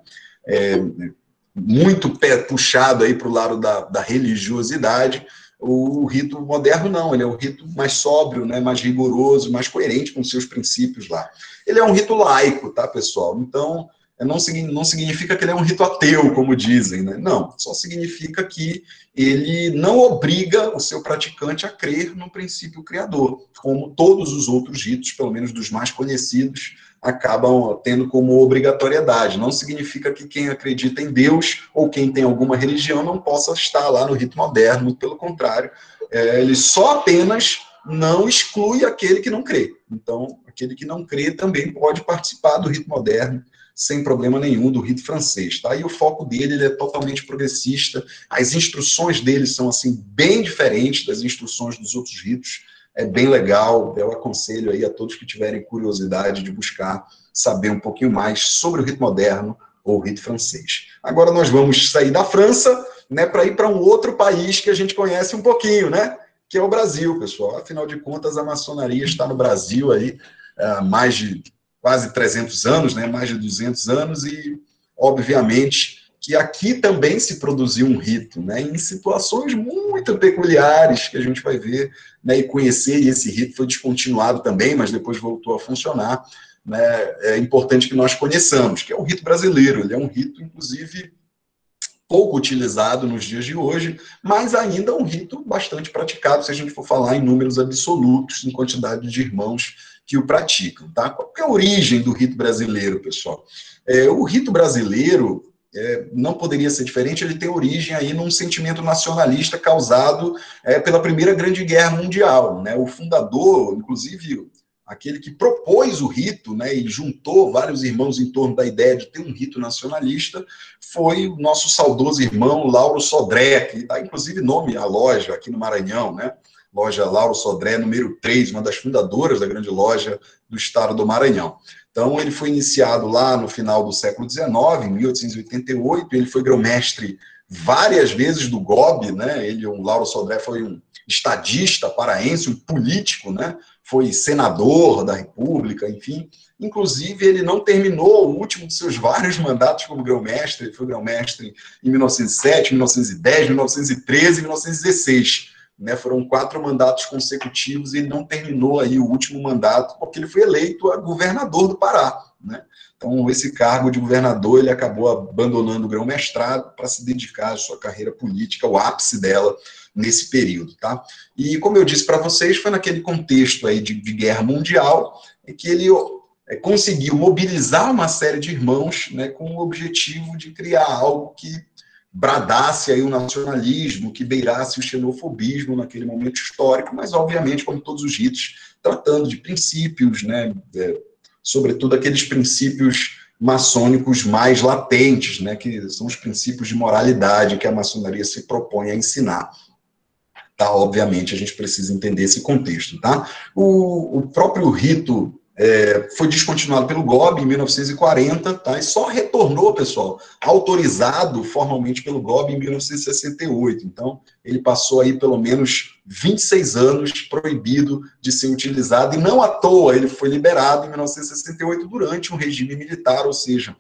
muito puxado aí para o lado da religiosidade. O rito moderno não, ele é um rito mais sóbrio, né, mais rigoroso, mais coerente com seus princípios lá. Ele é um rito laico, tá, pessoal? Então, não significa que ele é um rito ateu, como dizem, né? Não, só significa que ele não obriga o seu praticante a crer no princípio criador, como todos os outros ritos, pelo menos dos mais conhecidos, acabam tendo como obrigatoriedade. Não significa que quem acredita em Deus ou quem tem alguma religião não possa estar lá no rito moderno, muito pelo contrário, ele só apenas não exclui aquele que não crê. Então, aquele que não crê também pode participar do rito moderno, sem problema nenhum, do rito francês, tá? E o foco dele, ele é totalmente progressista, as instruções dele são, assim, bem diferentes das instruções dos outros ritos, é bem legal, eu aconselho aí a todos que tiverem curiosidade de buscar saber um pouquinho mais sobre o rito moderno ou o rito francês. Agora nós vamos sair da França, né, para ir para um outro país que a gente conhece um pouquinho, né, que é o Brasil, pessoal. Afinal de contas, a maçonaria está no Brasil aí há mais de quase 300 anos, né, mais de 200 anos, e, obviamente, que aqui também se produziu um rito, né, em situações muito peculiares, que a gente vai ver, né, e conhecer, e esse rito foi descontinuado também, mas depois voltou a funcionar, né, é importante que nós conheçamos, que é o rito brasileiro. Ele é um rito, inclusive, pouco utilizado nos dias de hoje, mas ainda um rito bastante praticado, se a gente for falar em números absolutos, em quantidade de irmãos que o praticam, tá? Qual é a origem do rito brasileiro, pessoal? O rito brasileiro não poderia ser diferente, ele tem origem aí num sentimento nacionalista causado pela Primeira Grande Guerra Mundial, né? O fundador, inclusive, aquele que propôs o rito, né, e juntou vários irmãos em torno da ideia de ter um rito nacionalista, foi o nosso saudoso irmão Lauro Sodré, que dá inclusive nome à loja aqui no Maranhão, né? Loja Lauro Sodré, número 3, uma das fundadoras da grande loja do estado do Maranhão. Então, ele foi iniciado lá no final do século XIX, em 1888, ele foi grão-mestre várias vezes do GOB, né? O Lauro Sodré foi um estadista paraense, um político, né? Foi senador da República, enfim. Inclusive, ele não terminou o último de seus vários mandatos como grão-mestre, ele foi grão-mestre em 1907, 1910, 1913 e 1916. Né, foram 4 mandatos consecutivos e ele não terminou aí o último mandato porque ele foi eleito a governador do Pará, né? Então, esse cargo de governador, ele acabou abandonando o grão-mestrado para se dedicar à sua carreira política, o ápice dela nesse período, tá? E, como eu disse para vocês, foi naquele contexto aí de guerra mundial que ele conseguiu mobilizar uma série de irmãos, né, com o objetivo de criar algo que bradasse aí o nacionalismo, que beirasse o xenofobismo naquele momento histórico, mas, obviamente, como todos os ritos, tratando de princípios, né, sobretudo aqueles princípios maçônicos mais latentes, né, que são os princípios de moralidade que a maçonaria se propõe a ensinar. Tá? Obviamente, a gente precisa entender esse contexto. Tá? O próprio rito foi descontinuado pelo GOB em 1940, tá? E só retornou, pessoal, autorizado formalmente pelo GOB em 1968. Então, ele passou aí pelo menos 26 anos proibido de ser utilizado, e não à toa ele foi liberado em 1968 durante um regime militar, ou seja,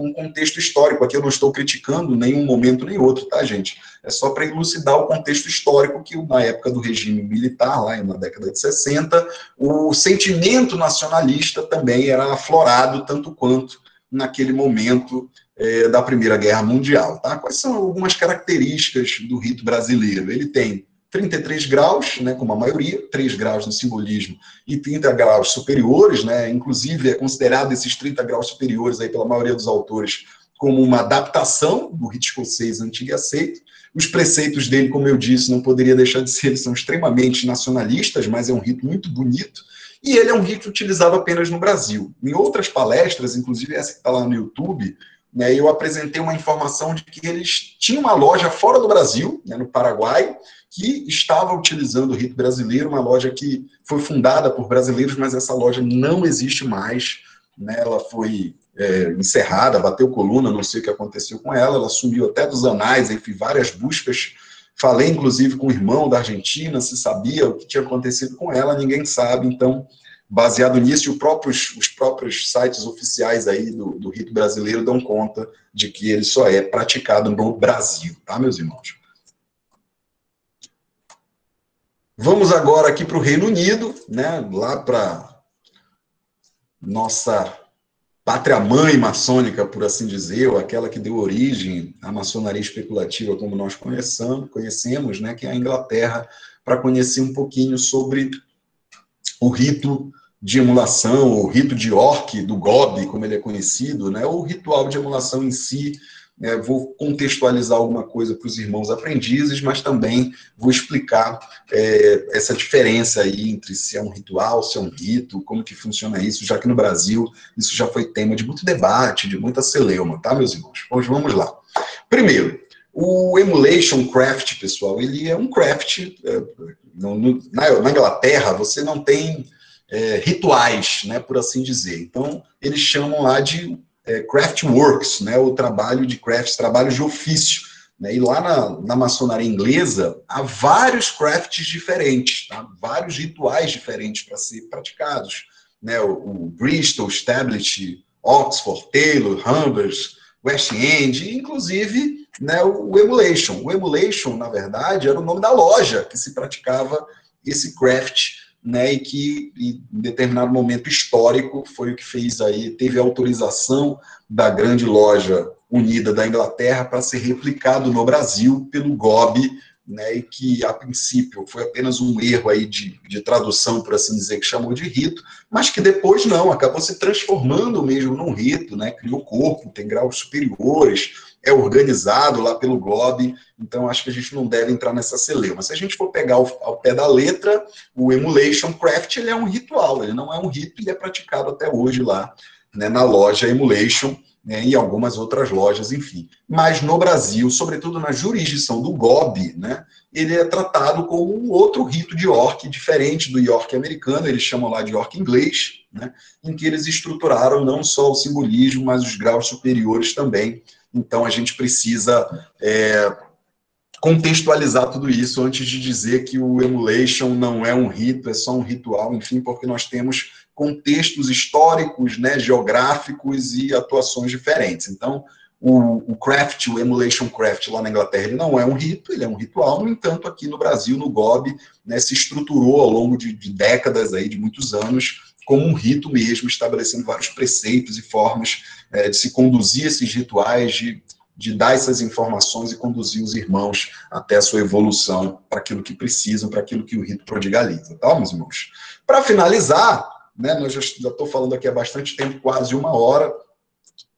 um contexto histórico. Aqui eu não estou criticando nenhum momento nem outro, tá, gente? É só para elucidar o contexto histórico que, na época do regime militar, lá na década de 60, o sentimento nacionalista também era aflorado tanto quanto naquele momento da Primeira Guerra Mundial, tá? Quais são algumas características do rito brasileiro? Ele tem 33 graus, né, como a maioria, 3 graus no simbolismo e 30 graus superiores, né, inclusive é considerado esses 30 graus superiores aí pela maioria dos autores como uma adaptação do rito escocês antigo e aceito. Os preceitos dele, como eu disse, não poderia deixar de ser, eles são extremamente nacionalistas, mas é um rito muito bonito, E ele é um rito utilizado apenas no Brasil. Em outras palestras, inclusive essa que está lá no YouTube, né, eu apresentei uma informação de que eles tinham uma loja fora do Brasil, né, no Paraguai, que estava utilizando o rito brasileiro, uma loja que foi fundada por brasileiros, mas essa loja não existe mais, né, ela foi encerrada, bateu coluna, não sei o que aconteceu com ela, ela sumiu até dos anais, enfim, várias buscas. Falei, inclusive, com o irmão da Argentina, se sabia o que tinha acontecido com ela, ninguém sabe. Então, baseado nisso, os próprios sites oficiais aí do rito brasileiro dão conta de que ele só é praticado no Brasil, tá, meus irmãos? Vamos agora aqui para o Reino Unido, né, lá para nossa pátria-mãe maçônica, por assim dizer, ou aquela que deu origem à maçonaria especulativa como nós conhecemos, né, que é a Inglaterra, para conhecer um pouquinho sobre o rito de emulação, o rito de York, do Gobi, como ele é conhecido, né, o ritual de emulação em si. Vou contextualizar alguma coisa para os irmãos aprendizes, mas também vou explicar essa diferença aí entre se é um ritual, se é um rito, como que funciona isso, já que no Brasil isso já foi tema de muito debate, de muita celeuma, tá, meus irmãos? Pois vamos lá. Primeiro, o Emulation Craft, pessoal, ele é um craft. Na Inglaterra, você não tem rituais, né, por assim dizer. Então, eles chamam lá de craftworks, né, o trabalho de crafts, trabalho de ofício, né, e lá na maçonaria inglesa há vários crafts diferentes, tá, vários rituais diferentes para ser praticados, né, o Bristol, Stablich, Oxford, Taylor, Humbers, West End, inclusive, né, o Emulation. O Emulation, na verdade, era o nome da loja que se praticava esse craft, né, e que em determinado momento histórico foi o que fez aí, teve autorização da grande loja unida da Inglaterra para ser replicado no Brasil pelo Gobi, né, e que a princípio foi apenas um erro aí de tradução, por assim dizer, que chamou de rito, mas que depois não, acabou se transformando mesmo num rito, né, criou corpo, tem graus superiores, é organizado lá pelo Gobi, então acho que a gente não deve entrar nessa celeuma. Se a gente for pegar ao pé da letra, o Emulation Craft, ele é um ritual, ele não é um rito e é praticado até hoje lá, né, na loja Emulation, né, e algumas outras lojas, enfim. Mas no Brasil, sobretudo na jurisdição do Gobi, né, ele é tratado como um outro rito de York, diferente do York americano, eles chamam lá de York inglês, né, em que eles estruturaram não só o simbolismo, mas os graus superiores também. Então, a gente precisa contextualizar tudo isso antes de dizer que o Emulation não é um rito, é só um ritual, enfim, porque nós temos contextos históricos, né, geográficos e atuações diferentes. Então, o craft, o Emulation Craft lá na Inglaterra, ele não é um rito, ele é um ritual, no entanto, aqui no Brasil, no Gobi, né, se estruturou ao longo de décadas, aí, de muitos anos, como um rito mesmo, estabelecendo vários preceitos e formas de se conduzir esses rituais, de dar essas informações e conduzir os irmãos até a sua evolução para aquilo que precisam, para aquilo que o rito prodigaliza, tá, meus irmãos? Para finalizar, né, nós já estou falando aqui há bastante tempo, quase 1 hora,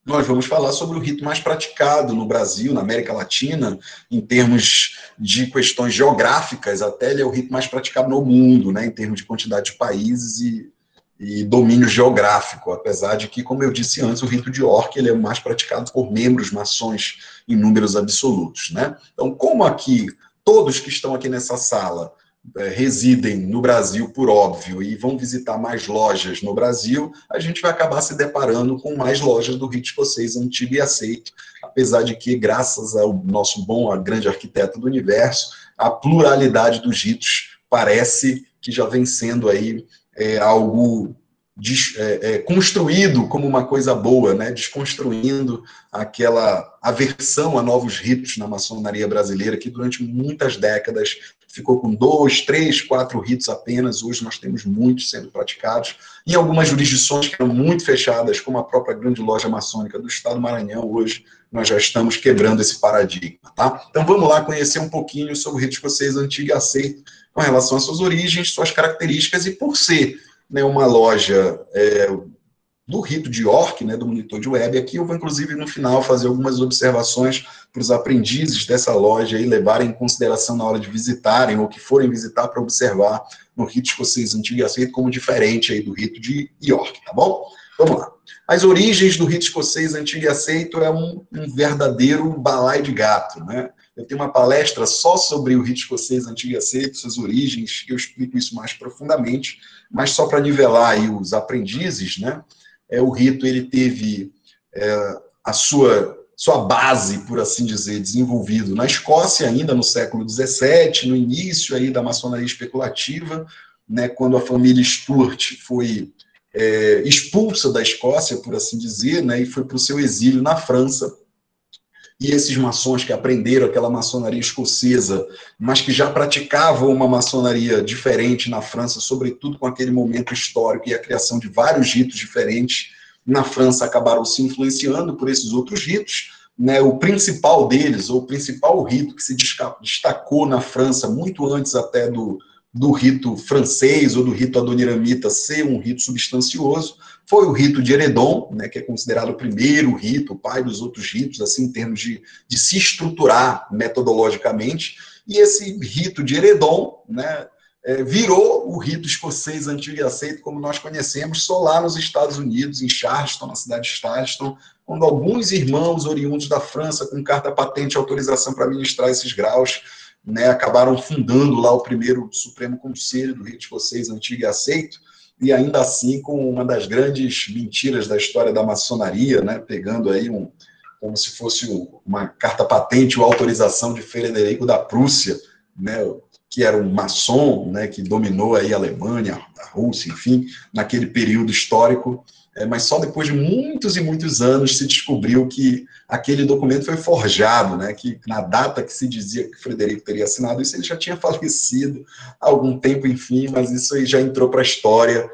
nós vamos falar sobre o rito mais praticado no Brasil, na América Latina, em termos de questões geográficas, até ele é o rito mais praticado no mundo, né, em termos de quantidade de países e domínio geográfico, apesar de que, como eu disse antes, o rito de York ele é o mais praticado por membros maçons em números absolutos, né? Então, como aqui, todos que estão aqui nessa sala residem no Brasil, por óbvio, e vão visitar mais lojas no Brasil, a gente vai acabar se deparando com mais lojas do rito escocês antigo e aceito, apesar de que, graças ao nosso bom, grande arquiteto do universo, a pluralidade dos ritos parece que já vem sendo aí algo construído como uma coisa boa, né? Desconstruindo aquela aversão a novos ritos na maçonaria brasileira, que durante muitas décadas ficou com 2, 3, 4 ritos apenas. Hoje nós temos muitos sendo praticados. Em algumas jurisdições que eram muito fechadas, como a própria grande loja maçônica do Estado do Maranhão, hoje nós já estamos quebrando esse paradigma, tá? Então vamos lá conhecer um pouquinho sobre o rito escocês antigo e aceito, com relação às suas origens, suas características, e por ser, né, uma loja do rito de York, né, do monitor de web. Aqui eu vou, inclusive, no final, fazer algumas observações para os aprendizes dessa loja aí levarem em consideração na hora de visitarem ou que forem visitar para observar no rito escocês antigo e aceito como diferente aí do rito de York, tá bom? Vamos lá. As origens do rito escocês antigo e aceito é um verdadeiro balaio de gato, né? Eu tenho uma palestra só sobre o rito escocês antigo e aceito, suas origens, que eu explico isso mais profundamente, mas só para nivelar aí os aprendizes, né? O rito ele teve a sua base, por assim dizer, desenvolvido na Escócia, ainda no século XVII, no início aí da maçonaria especulativa, né, quando a família Stuart foi expulsa da Escócia, por assim dizer, né, e foi para o seu exílio na França. E esses maçons que aprenderam aquela maçonaria escocesa, mas que já praticavam uma maçonaria diferente na França, sobretudo com aquele momento histórico e a criação de vários ritos diferentes, na França acabaram se influenciando por esses outros ritos, né? O principal deles, ou o principal rito que se destacou na França, muito antes até do rito francês ou do rito adoniramita ser um rito substancioso, foi o rito de Eredon, né, que é considerado o primeiro rito, o pai dos outros ritos, assim, em termos de se estruturar metodologicamente, e esse rito de Eredon, né, virou o rito escocês antigo e aceito, como nós conhecemos, só lá nos Estados Unidos, em Charleston, na cidade de Charleston, quando alguns irmãos oriundos da França, com carta patente e autorização para ministrar esses graus, né, acabaram fundando lá o primeiro Supremo Conselho do rito escocês antigo e aceito, e ainda assim com uma das grandes mentiras da história da maçonaria, né, pegando aí como se fosse uma carta patente ou autorização de Frederico da Prússia, né, que era um maçom, né, que dominou aí a Alemanha, a Rússia, enfim, naquele período histórico, mas só depois de muitos e muitos anos se descobriu que aquele documento foi forjado, né, que na data que se dizia que Frederico teria assinado isso, ele já tinha falecido há algum tempo, enfim, mas isso aí já entrou para a história.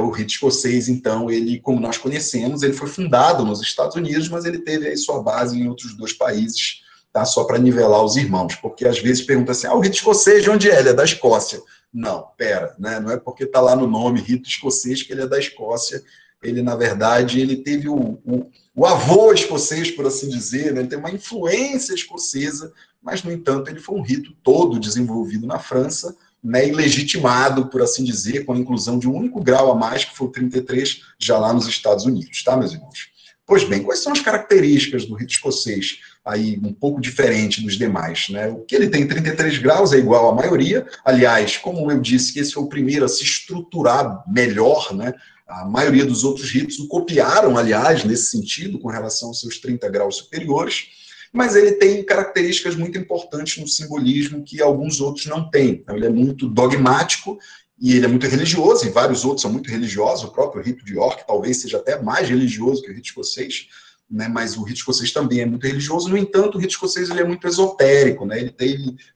O rito escocês, então, ele, como nós conhecemos, ele foi fundado nos Estados Unidos, mas ele teve aí sua base em outros 2 países, tá? Só para nivelar os irmãos, porque às vezes pergunta assim, o rito escocês de onde é? Ele é da Escócia. Não, pera, né? Não é porque está lá no nome rito escocês que ele é da Escócia. Ele, na verdade, ele teve o avô escocês, por assim dizer, né? Ele tem uma influência escocesa, mas, no entanto, ele foi um rito todo desenvolvido na França, né, e legitimado, por assim dizer, com a inclusão de um único grau a mais, que foi o 33, já lá nos Estados Unidos, tá, meus irmãos? Pois bem, quais são as características do rito escocês, aí um pouco diferente dos demais, né? O que ele tem 33 graus é igual à maioria, aliás, como eu disse, que esse foi o primeiro a se estruturar melhor, né? A maioria dos outros ritos o copiaram, aliás, nesse sentido, com relação aos seus 30 graus superiores, mas ele tem características muito importantes no simbolismo que alguns outros não têm. Então, ele é muito dogmático e ele é muito religioso, e vários outros são muito religiosos, o próprio rito de York talvez seja até mais religioso que o rito escocês, né, mas o rito escocês também é muito religioso. No entanto, o rito escocês ele é muito esotérico, né,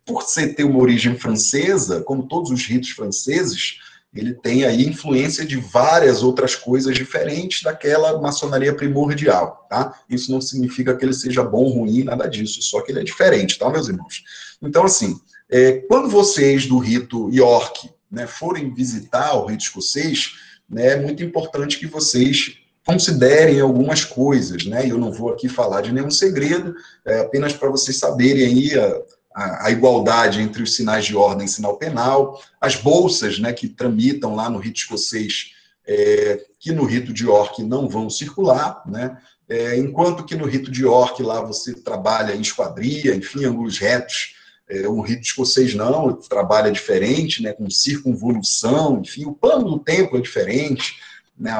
por ter uma origem francesa, como todos os ritos franceses, ele tem aí influência de várias outras coisas diferentes daquela maçonaria primordial, tá? Isso não significa que ele seja bom ou ruim, nada disso, só que ele é diferente, tá, meus irmãos? Então, assim, quando vocês do rito York, né, forem visitar o rito escocês, né, é muito importante que vocês considerem algumas coisas, né? Eu não vou aqui falar de nenhum segredo, apenas para vocês saberem aí a igualdade entre os sinais de ordem e sinal penal, as bolsas, né, que tramitam lá no rito escocês, que no rito de York não vão circular, né? Enquanto que no rito de York lá você trabalha em esquadria, enfim, ângulos retos, o rito escocês não, trabalha diferente, né, com circunvolução, enfim, o plano do tempo é diferente, né,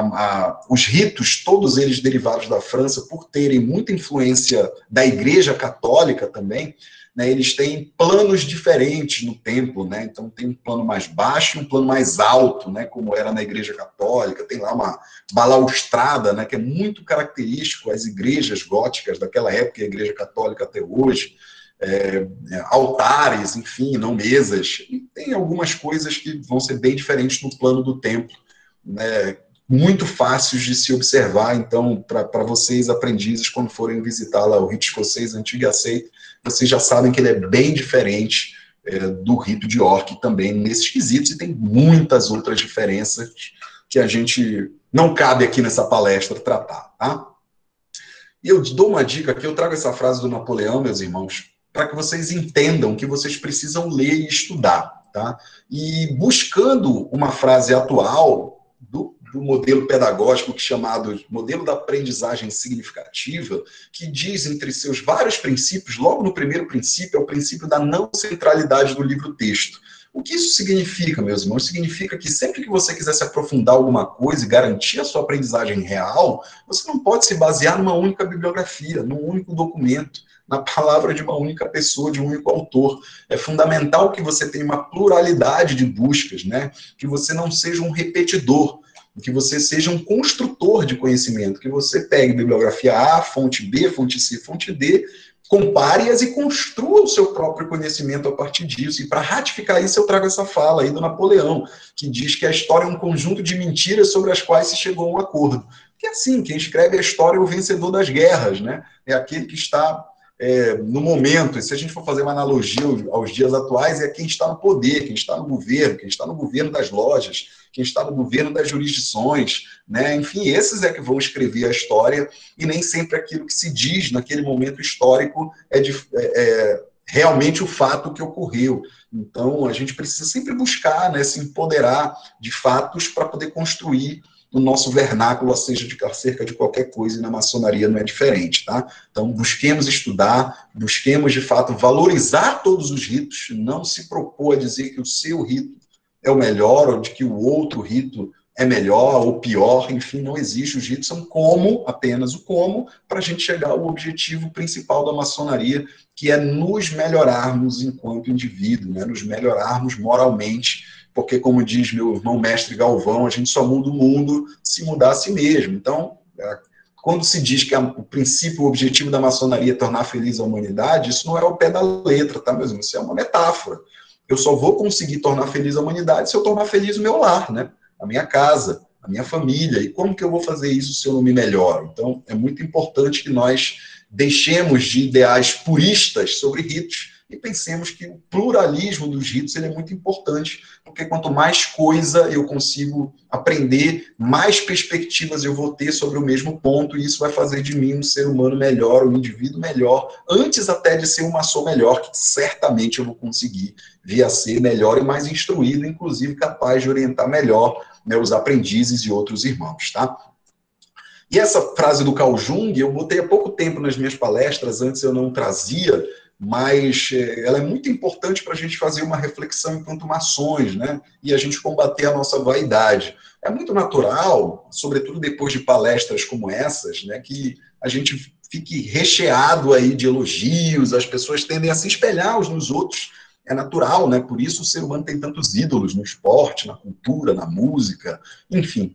os ritos, todos eles derivados da França, por terem muita influência da Igreja Católica também, né, eles têm planos diferentes no templo, né? Então tem um plano mais baixo e um plano mais alto, né, como era na Igreja Católica. Tem lá uma balaustrada, né, que é muito característico às igrejas góticas daquela época, e a Igreja Católica até hoje, altares, enfim, não mesas. E tem algumas coisas que vão ser bem diferentes no plano do templo, né, muito fáceis de se observar. Então, para vocês aprendizes, quando forem visitar lá o rito escocês antigo e aceito, vocês já sabem que ele é bem diferente do rito de York também nesses quesitos, e tem muitas outras diferenças, que a gente não cabe aqui nessa palestra tratar, tá? E eu dou uma dica aqui, eu trago essa frase do Napoleão, meus irmãos, para que vocês entendam que vocês precisam ler e estudar, tá? E buscando uma frase atual do modelo pedagógico chamado modelo da aprendizagem significativa, que diz entre seus vários princípios, logo no primeiro princípio, é o princípio da não centralidade do livro-texto. O que isso significa, meus irmãos? Significa que sempre que você quiser se aprofundar em alguma coisa e garantir a sua aprendizagem real, você não pode se basear numa única bibliografia, num único documento, na palavra de uma única pessoa, de um único autor. É fundamental que você tenha uma pluralidade de buscas, né? Que você não seja um repetidor, que você seja um construtor de conhecimento, que você pegue bibliografia A, fonte B, fonte C, fonte D, compare-as e construa o seu próprio conhecimento a partir disso. E para ratificar isso, eu trago essa fala aí do Napoleão, que diz que a história é um conjunto de mentiras sobre as quais se chegou a um acordo. Que é assim, quem escreve a história é o vencedor das guerras, né? É aquele que está no momento, e se a gente for fazer uma analogia aos dias atuais, é quem está no poder, quem está no governo das lojas, quem está no governo das jurisdições, né? Enfim, esses é que vão escrever a história, e nem sempre aquilo que se diz naquele momento histórico é realmente o fato que ocorreu. Então, a gente precisa sempre buscar, né, se empoderar de fatos para poder construir o nosso vernáculo acerca de qualquer coisa, e na maçonaria não é diferente, tá? Então, busquemos estudar, busquemos, de fato, valorizar todos os ritos, não se propor a dizer que o seu rito é o melhor, ou de que o outro rito é melhor ou pior, enfim, não existe. Os ritos são como, apenas o como, para a gente chegar ao objetivo principal da maçonaria, que é nos melhorarmos enquanto indivíduo, né? Nos melhorarmos moralmente, porque, como diz meu irmão mestre Galvão, a gente só muda o mundo se mudar a si mesmo. Então, quando se diz que o princípio, o objetivo da maçonaria é tornar feliz a humanidade, isso não é ao pé da letra, tá, meus irmãos? Isso é uma metáfora. Eu só vou conseguir tornar feliz a humanidade se eu tornar feliz o meu lar, né? A minha casa, a minha família. E como que eu vou fazer isso se eu não me melhoro? Então, é muito importante que nós deixemos de ideais puristas sobre ritos e pensemos que o pluralismo dos ritos ele é muito importante, porque quanto mais coisa eu consigo aprender, mais perspectivas eu vou ter sobre o mesmo ponto, e isso vai fazer de mim um ser humano melhor, um indivíduo melhor, antes até de ser um maçom melhor, que certamente eu vou conseguir vir a ser melhor e mais instruído, inclusive capaz de orientar melhor, né, os aprendizes e outros irmãos, tá? E essa frase do Carl Jung, eu botei há pouco tempo nas minhas palestras, antes eu não trazia, mas ela é muito importante para a gente fazer uma reflexão enquanto maçons, né? E a gente combater a nossa vaidade. É muito natural, sobretudo depois de palestras como essas, né, que a gente fique recheado aí de elogios, as pessoas tendem a se espelhar uns nos outros. É natural, né? Por isso o ser humano tem tantos ídolos no esporte, na cultura, na música, enfim.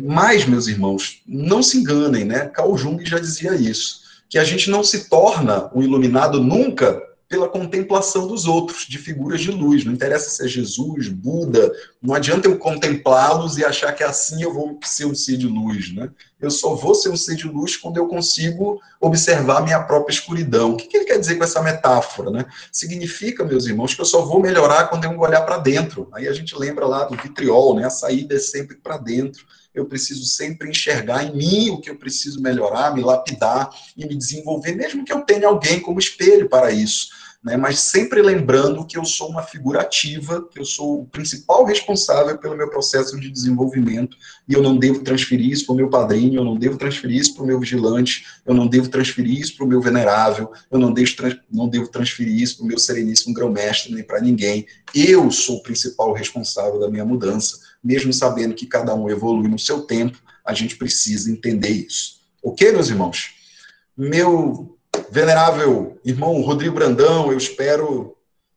Mas, meus irmãos, não se enganem, né? Carl Jung já dizia isso, que a gente não se torna um iluminado nunca pela contemplação dos outros, de figuras de luz. Não interessa se é Jesus, Buda, não adianta eu contemplá-los e achar que assim eu vou ser um ser de luz, né? Eu só vou ser um ser de luz quando eu consigo observar a minha própria escuridão. O que ele quer dizer com essa metáfora, né? Significa, meus irmãos, que eu só vou melhorar quando eu olhar para dentro. Aí a gente lembra lá do vitriol, né? A saída é sempre para dentro. Eu preciso sempre enxergar em mim o que eu preciso melhorar, me lapidar e me desenvolver, mesmo que eu tenha alguém como espelho para isso, né? Mas sempre lembrando que eu sou uma figura ativa, que eu sou o principal responsável pelo meu processo de desenvolvimento, e eu não devo transferir isso para o meu padrinho, eu não devo transferir isso para o meu vigilante, eu não devo transferir isso para o meu venerável, eu não devo transferir isso para o meu sereníssimo grão-mestre, nem para ninguém. Eu sou o principal responsável da minha mudança. Mesmo sabendo que cada um evolui no seu tempo, a gente precisa entender isso. Ok, meus irmãos? Meu venerável irmão Rodrigo Brandão, eu espero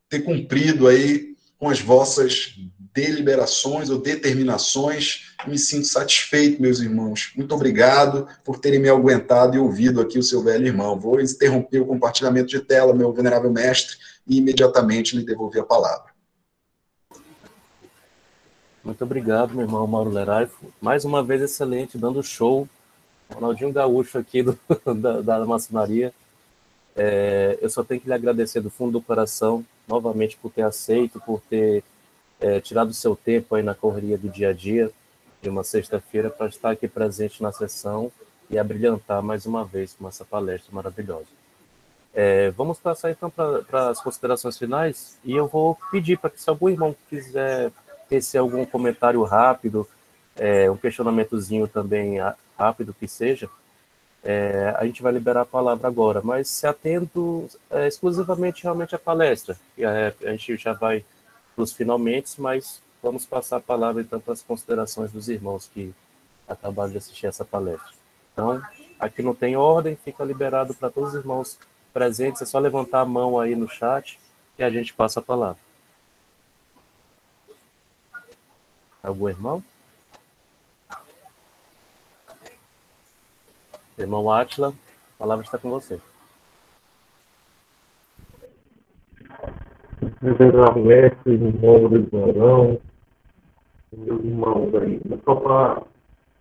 ter cumprido aí com as vossas deliberações ou determinações. Me sinto satisfeito, meus irmãos. Muito obrigado por terem me aguentado e ouvido aqui o seu velho irmão. Vou interromper o compartilhamento de tela, meu venerável mestre, e imediatamente lhe devolver a palavra. Muito obrigado, meu irmão Mauro Lerai. Mais uma vez excelente, dando show. Ronaldinho Gaúcho aqui da maçonaria. Eu só tenho que lhe agradecer do fundo do coração, novamente, por ter aceito, por ter tirado o seu tempo aí na correria do dia a dia. de uma sexta-feira para estar aqui presente na sessão e abrilhantar mais uma vez com essa palestra maravilhosa. Vamos passar então para as considerações finais, e eu vou pedir para que, se algum irmão quiser tecer algum comentário rápido, um questionamentozinho também rápido que seja, a gente vai liberar a palavra agora, mas se atendo exclusivamente realmente à palestra. A gente já vai para os finalmente, mas vamos passar a palavra então para as considerações dos irmãos que acabaram de assistir essa palestra. Então, aqui não tem ordem, fica liberado para todos os irmãos presentes, é só levantar a mão aí no chat e a gente passa a palavra. Algum irmão? Irmão Átila, a palavra está com você. Venerável mestre, irmão do Barão, meus irmãos aí, só para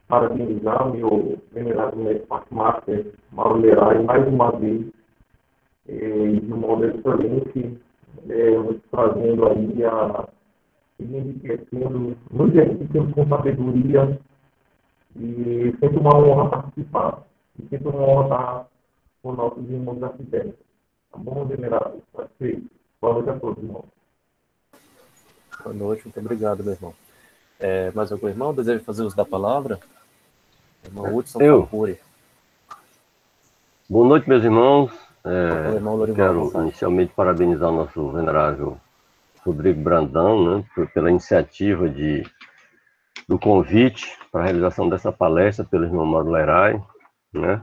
parabenizar meu venerável mestre Master Mauro Lerai mais uma vez, de um modo excelente, trazendo aí nos enriquecendo com sabedoria, e sempre uma honra participar, e sempre uma honra estar com nossos irmãos da Fidel. Tá bom, venerável? Perfeito. Boa noite a todos, irmão. Boa noite, muito obrigado, meu irmão. Mais algum irmão deseja fazer uso da palavra? Irmão Hudson Facuri. Boa noite, meus irmãos. Quero inicialmente parabenizar o nosso venerável Rodrigo Brandão, né, pela iniciativa do convite para a realização dessa palestra pelo irmão Mauro Lerai, né?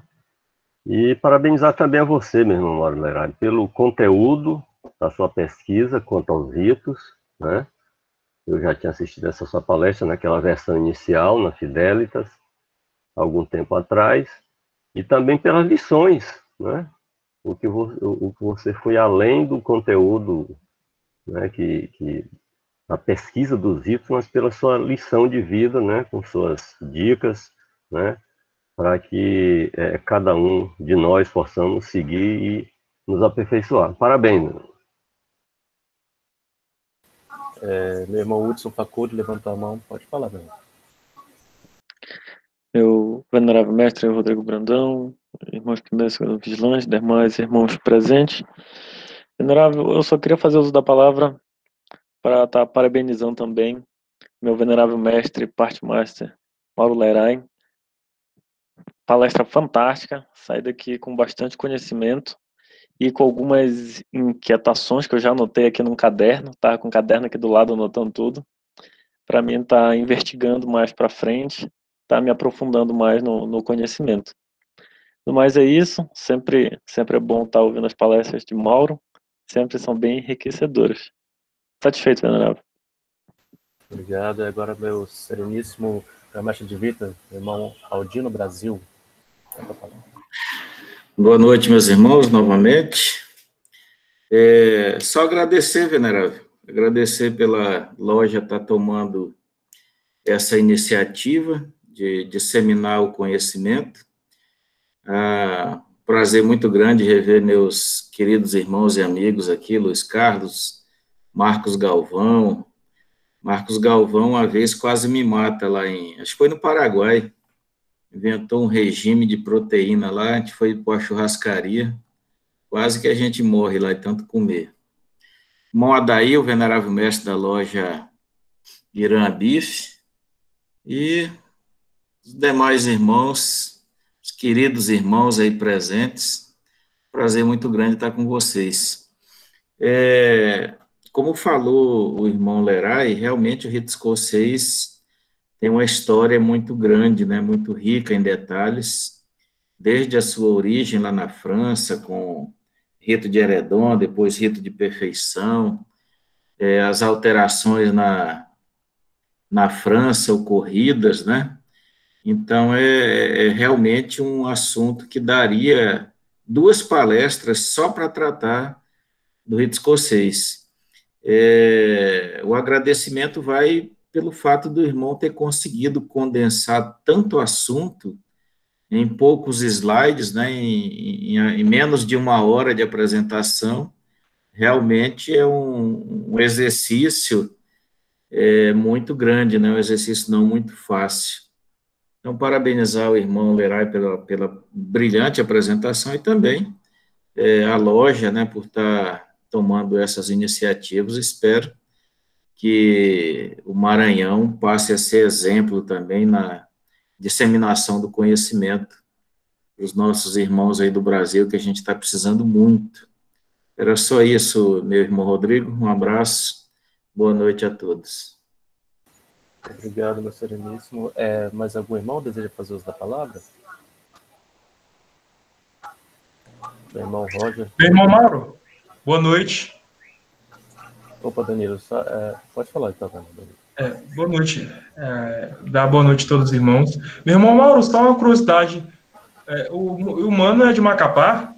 E parabenizar também a você, meu irmão Mauro Lerai, pelo conteúdo da sua pesquisa quanto aos ritos, né? Eu já tinha assistido essa sua palestra naquela versão inicial, na Fidelitas, algum tempo atrás, e também pelas lições, né? O que você foi além do conteúdo, né, a pesquisa dos ritos, mas pela sua lição de vida, né, com suas dicas, né, para que cada um de nós possamos seguir e nos aperfeiçoar. Parabéns, meu irmão. Meu irmão Hudson Facuri levantou a mão, pode falar, meu irmão. Meu venerável mestre Rodrigo Brandão, irmãos primeiros e segundo vigilantes, demais irmãos presentes. Venerável, eu só queria fazer uso da palavra para estar parabenizando também meu venerável mestre, parte master, Mauro Lerai. Palestra fantástica, saí daqui com bastante conhecimento e com algumas inquietações que eu já anotei aqui num caderno, tá com o caderno aqui do lado anotando tudo, para mim tá investigando mais para frente, tá me aprofundando mais no conhecimento. No mais é isso, sempre é bom estar ouvindo as palestras de Mauro, sempre são bem enriquecedoras. Satisfeito, venerável. Obrigado, e agora meu sereníssimo mestre de Vita, irmão Aldino Brasil. Boa noite, meus irmãos, novamente. Só agradecer, venerável, agradecer pela loja estar tomando essa iniciativa de disseminar o conhecimento. Prazer muito grande rever meus queridos irmãos e amigos aqui, Luiz Carlos, Marcos Galvão. Marcos Galvão, uma vez, quase me mata lá acho que foi no Paraguai, inventou um regime de proteína lá, a gente foi para a churrascaria, quase que a gente morre lá de tanto comer. Irmão Adair, o venerável mestre da loja Irã Bife, e os demais irmãos, os queridos irmãos aí presentes, prazer muito grande estar com vocês. Como falou o irmão Lerai, realmente o rito escocês tem uma história muito grande, né, muito rica em detalhes, desde a sua origem lá na França, com rito de Heredon, depois rito de perfeição, as alterações na França ocorridas, né? Então, é realmente um assunto que daria 2 palestras só para tratar do rito escocês. O agradecimento vai pelo fato do irmão ter conseguido condensar tanto assunto em poucos slides, né, em menos de 1 hora de apresentação. Realmente é um exercício é muito grande, né? Um exercício não muito fácil. Então, parabenizar o irmão Lerai pela brilhante apresentação e também a loja, né, por estar tomando essas iniciativas. Espero que o Maranhão passe a ser exemplo também na disseminação do conhecimento para os nossos irmãos aí do Brasil, que a gente está precisando muito. Era só isso, meu irmão Rodrigo. Um abraço. Boa noite a todos. Obrigado, meu sereníssimo. Mais algum irmão deseja fazer uso da palavra? Meu irmão Roger. Meu irmão Mauro, boa noite. Opa, Danilo, pode falar então, Danilo. Boa noite. Dá boa noite a todos os irmãos. Meu irmão Mauro, só uma curiosidade. O Mano é de Macapá?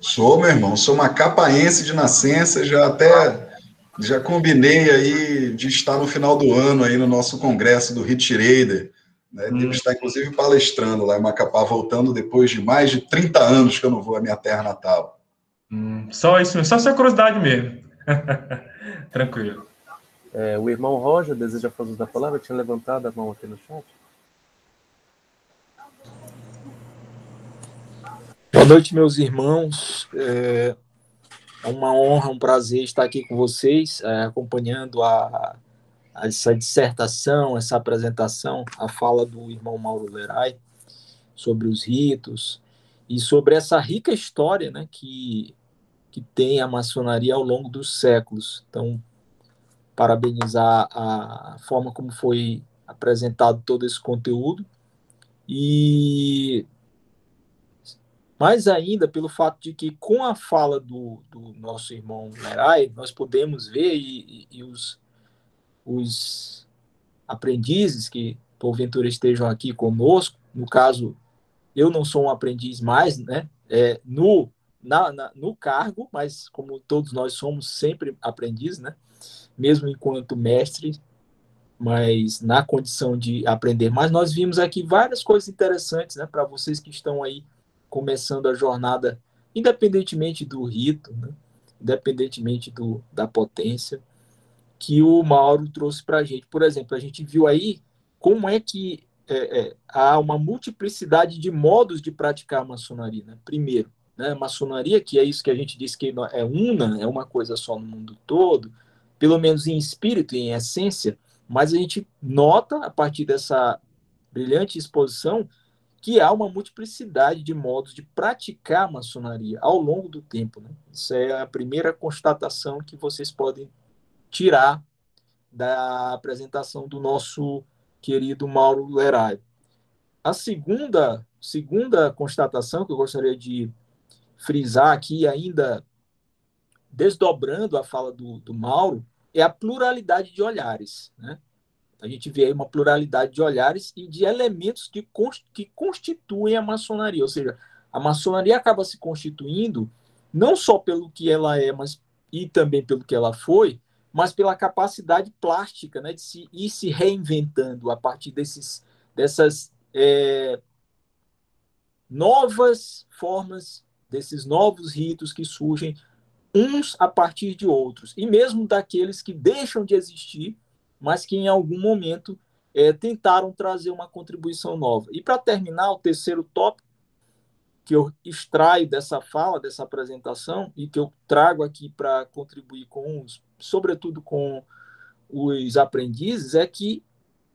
Sou, meu irmão, sou macapaense de nascença, já combinei aí de estar no final do ano aí no nosso congresso do Hit Raider, né? Devo estar, inclusive, palestrando lá em Macapá, voltando depois de mais de 30 anos que eu não vou à minha terra natal. Só isso mesmo, só essa curiosidade mesmo. Tranquilo. O irmão Roger deseja fazer uso da palavra? Tinha levantado a mão aqui no chat. Boa noite, meus irmãos. É uma honra, um prazer estar aqui com vocês, acompanhando essa dissertação, essa apresentação, a fala do irmão Mauro Lerai sobre os ritos e sobre essa rica história, né, que tem a maçonaria ao longo dos séculos. Então, parabenizar a forma como foi apresentado todo esse conteúdo e mais ainda pelo fato de que, com a fala do nosso irmão Lerai, nós podemos ver e os aprendizes que, porventura, estejam aqui conosco, no caso, eu não sou um aprendiz mais, né, no cargo, mas como todos nós somos sempre aprendizes, né, mesmo enquanto mestre, mas na condição de aprender. Mas nós vimos aqui várias coisas interessantes, né, para vocês que estão aí começando a jornada, independentemente do rito, né, independentemente da potência, que o Mauro trouxe para a gente. Por exemplo, a gente viu aí como é que há uma multiplicidade de modos de praticar a maçonaria. Né? Primeiro, né, a maçonaria, que é isso que a gente diz que é uma coisa só no mundo todo, pelo menos em espírito e em essência, mas a gente nota, a partir dessa brilhante exposição, que há uma multiplicidade de modos de praticar a maçonaria ao longo do tempo. Né? Isso é a primeira constatação que vocês podem tirar da apresentação do nosso querido Mauro Lerai. A segunda constatação que eu gostaria de frisar aqui, ainda desdobrando a fala do Mauro, é a pluralidade de olhares. Né? A gente vê aí uma pluralidade de olhares e de elementos que constituem a maçonaria. Ou seja, a maçonaria acaba se constituindo não só pelo que ela é, mas e também pelo que ela foi, mas pela capacidade plástica, né, de ir se reinventando a partir dessas novas formas, desses novos ritos que surgem uns a partir de outros, e mesmo daqueles que deixam de existir, mas que em algum momento tentaram trazer uma contribuição nova. E para terminar, o terceiro tópico que eu extraio dessa fala, dessa apresentação, e que eu trago aqui para contribuir sobretudo com os aprendizes, é que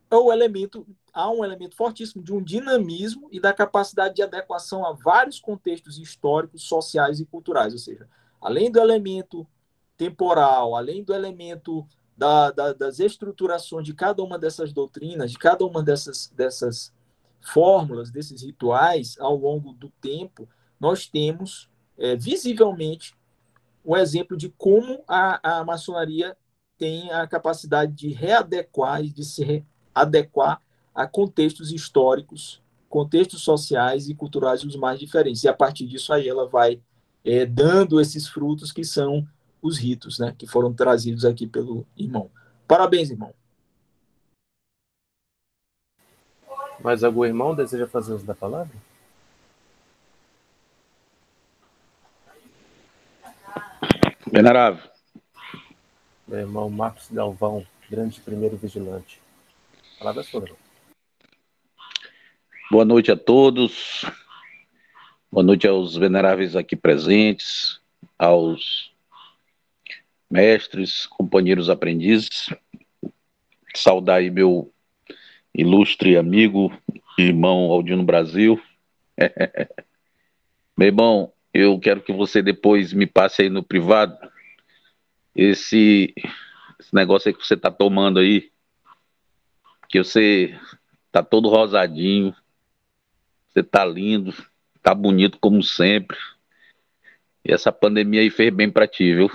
há um elemento fortíssimo de um dinamismo e da capacidade de adequação a vários contextos históricos, sociais e culturais. Ou seja, além do elemento temporal, além do elemento das estruturações de cada uma dessas doutrinas, de cada uma dessas fórmulas, desses rituais, ao longo do tempo, nós temos visivelmente um exemplo de como a maçonaria tem a capacidade de readequar e de se adequar a contextos históricos, contextos sociais e culturais os mais diferentes. E a partir disso aí ela vai dando esses frutos que são os ritos, né, que foram trazidos aqui pelo irmão. Parabéns, irmão. Mais algum irmão deseja fazer uso da palavra? Venerável, Meu irmão Marcos Galvão, grande primeiro vigilante. A palavra é sua, irmão. Boa noite a todos. Boa noite aos veneráveis aqui presentes, aos mestres, companheiros aprendizes. Saudar aí meu ilustre amigo, irmão Aldino Brasil. Meu irmão, eu quero que você depois me passe aí no privado esse negócio aí que você tá tomando aí, que você tá todo rosadinho, você tá lindo, tá bonito como sempre. E essa pandemia aí fez bem pra ti, viu?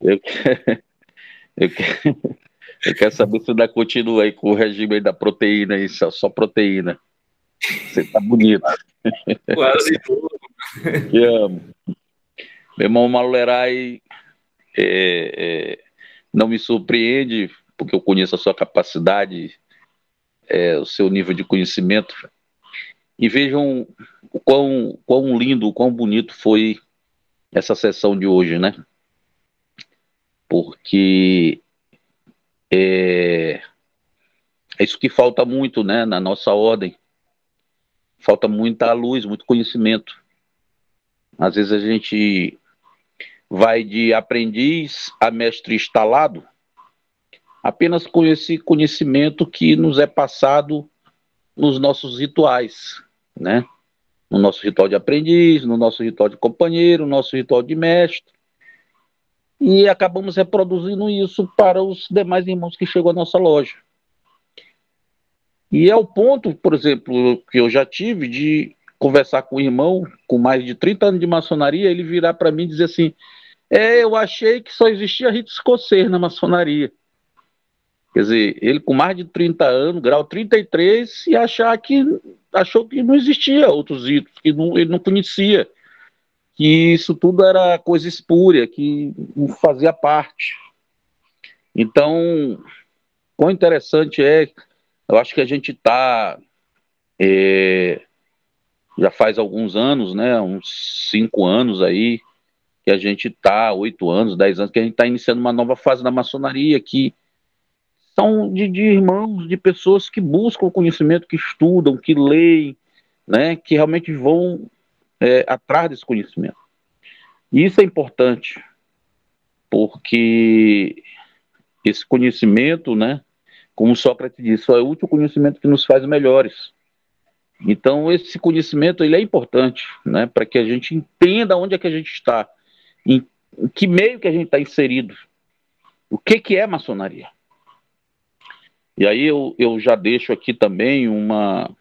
Eu, eu, eu quero saber se você ainda continua aí com o regime aí da proteína aí, só proteína. Você tá bonito. Quase tudo. Te amo. Meu irmão Maluerai, não me surpreende, porque eu conheço a sua capacidade, o seu nível de conhecimento, e vejam o quão lindo, o quão bonito foi essa sessão de hoje, né? Porque é isso que falta muito, né, na nossa ordem. Falta muita luz, muito conhecimento. Às vezes a gente vai de aprendiz a mestre instalado, apenas com esse conhecimento que nos é passado nos nossos rituais, né? No nosso ritual de aprendiz, no nosso ritual de companheiro, no nosso ritual de mestre, e acabamos reproduzindo isso para os demais irmãos que chegam à nossa loja. E é o ponto, por exemplo, que eu já tive de conversar com um irmão com mais de 30 anos de maçonaria, ele virar para mim e dizer assim, eu achei que só existia rito escocês na maçonaria. Quer dizer, ele com mais de 30 anos, grau 33, e achou que não existia outros ritos, que ele não conhecia, que isso tudo era coisa espúria, que não fazia parte. Então, quão interessante eu acho que a gente está, já faz alguns anos, né, uns 5 anos aí, que a gente está, 8 anos, 10 anos, que a gente está iniciando uma nova fase da maçonaria, que são de irmãos, de pessoas que buscam conhecimento, que estudam, que leem, né, que realmente vão atrás desse conhecimento. E isso é importante, porque esse conhecimento, né, como Sócrates disse, só é útil o conhecimento que nos faz melhores. Então, esse conhecimento ele é importante, né, para que a gente entenda onde é que a gente está, em que meio que a gente está inserido, o que é maçonaria. E aí eu já deixo aqui também uma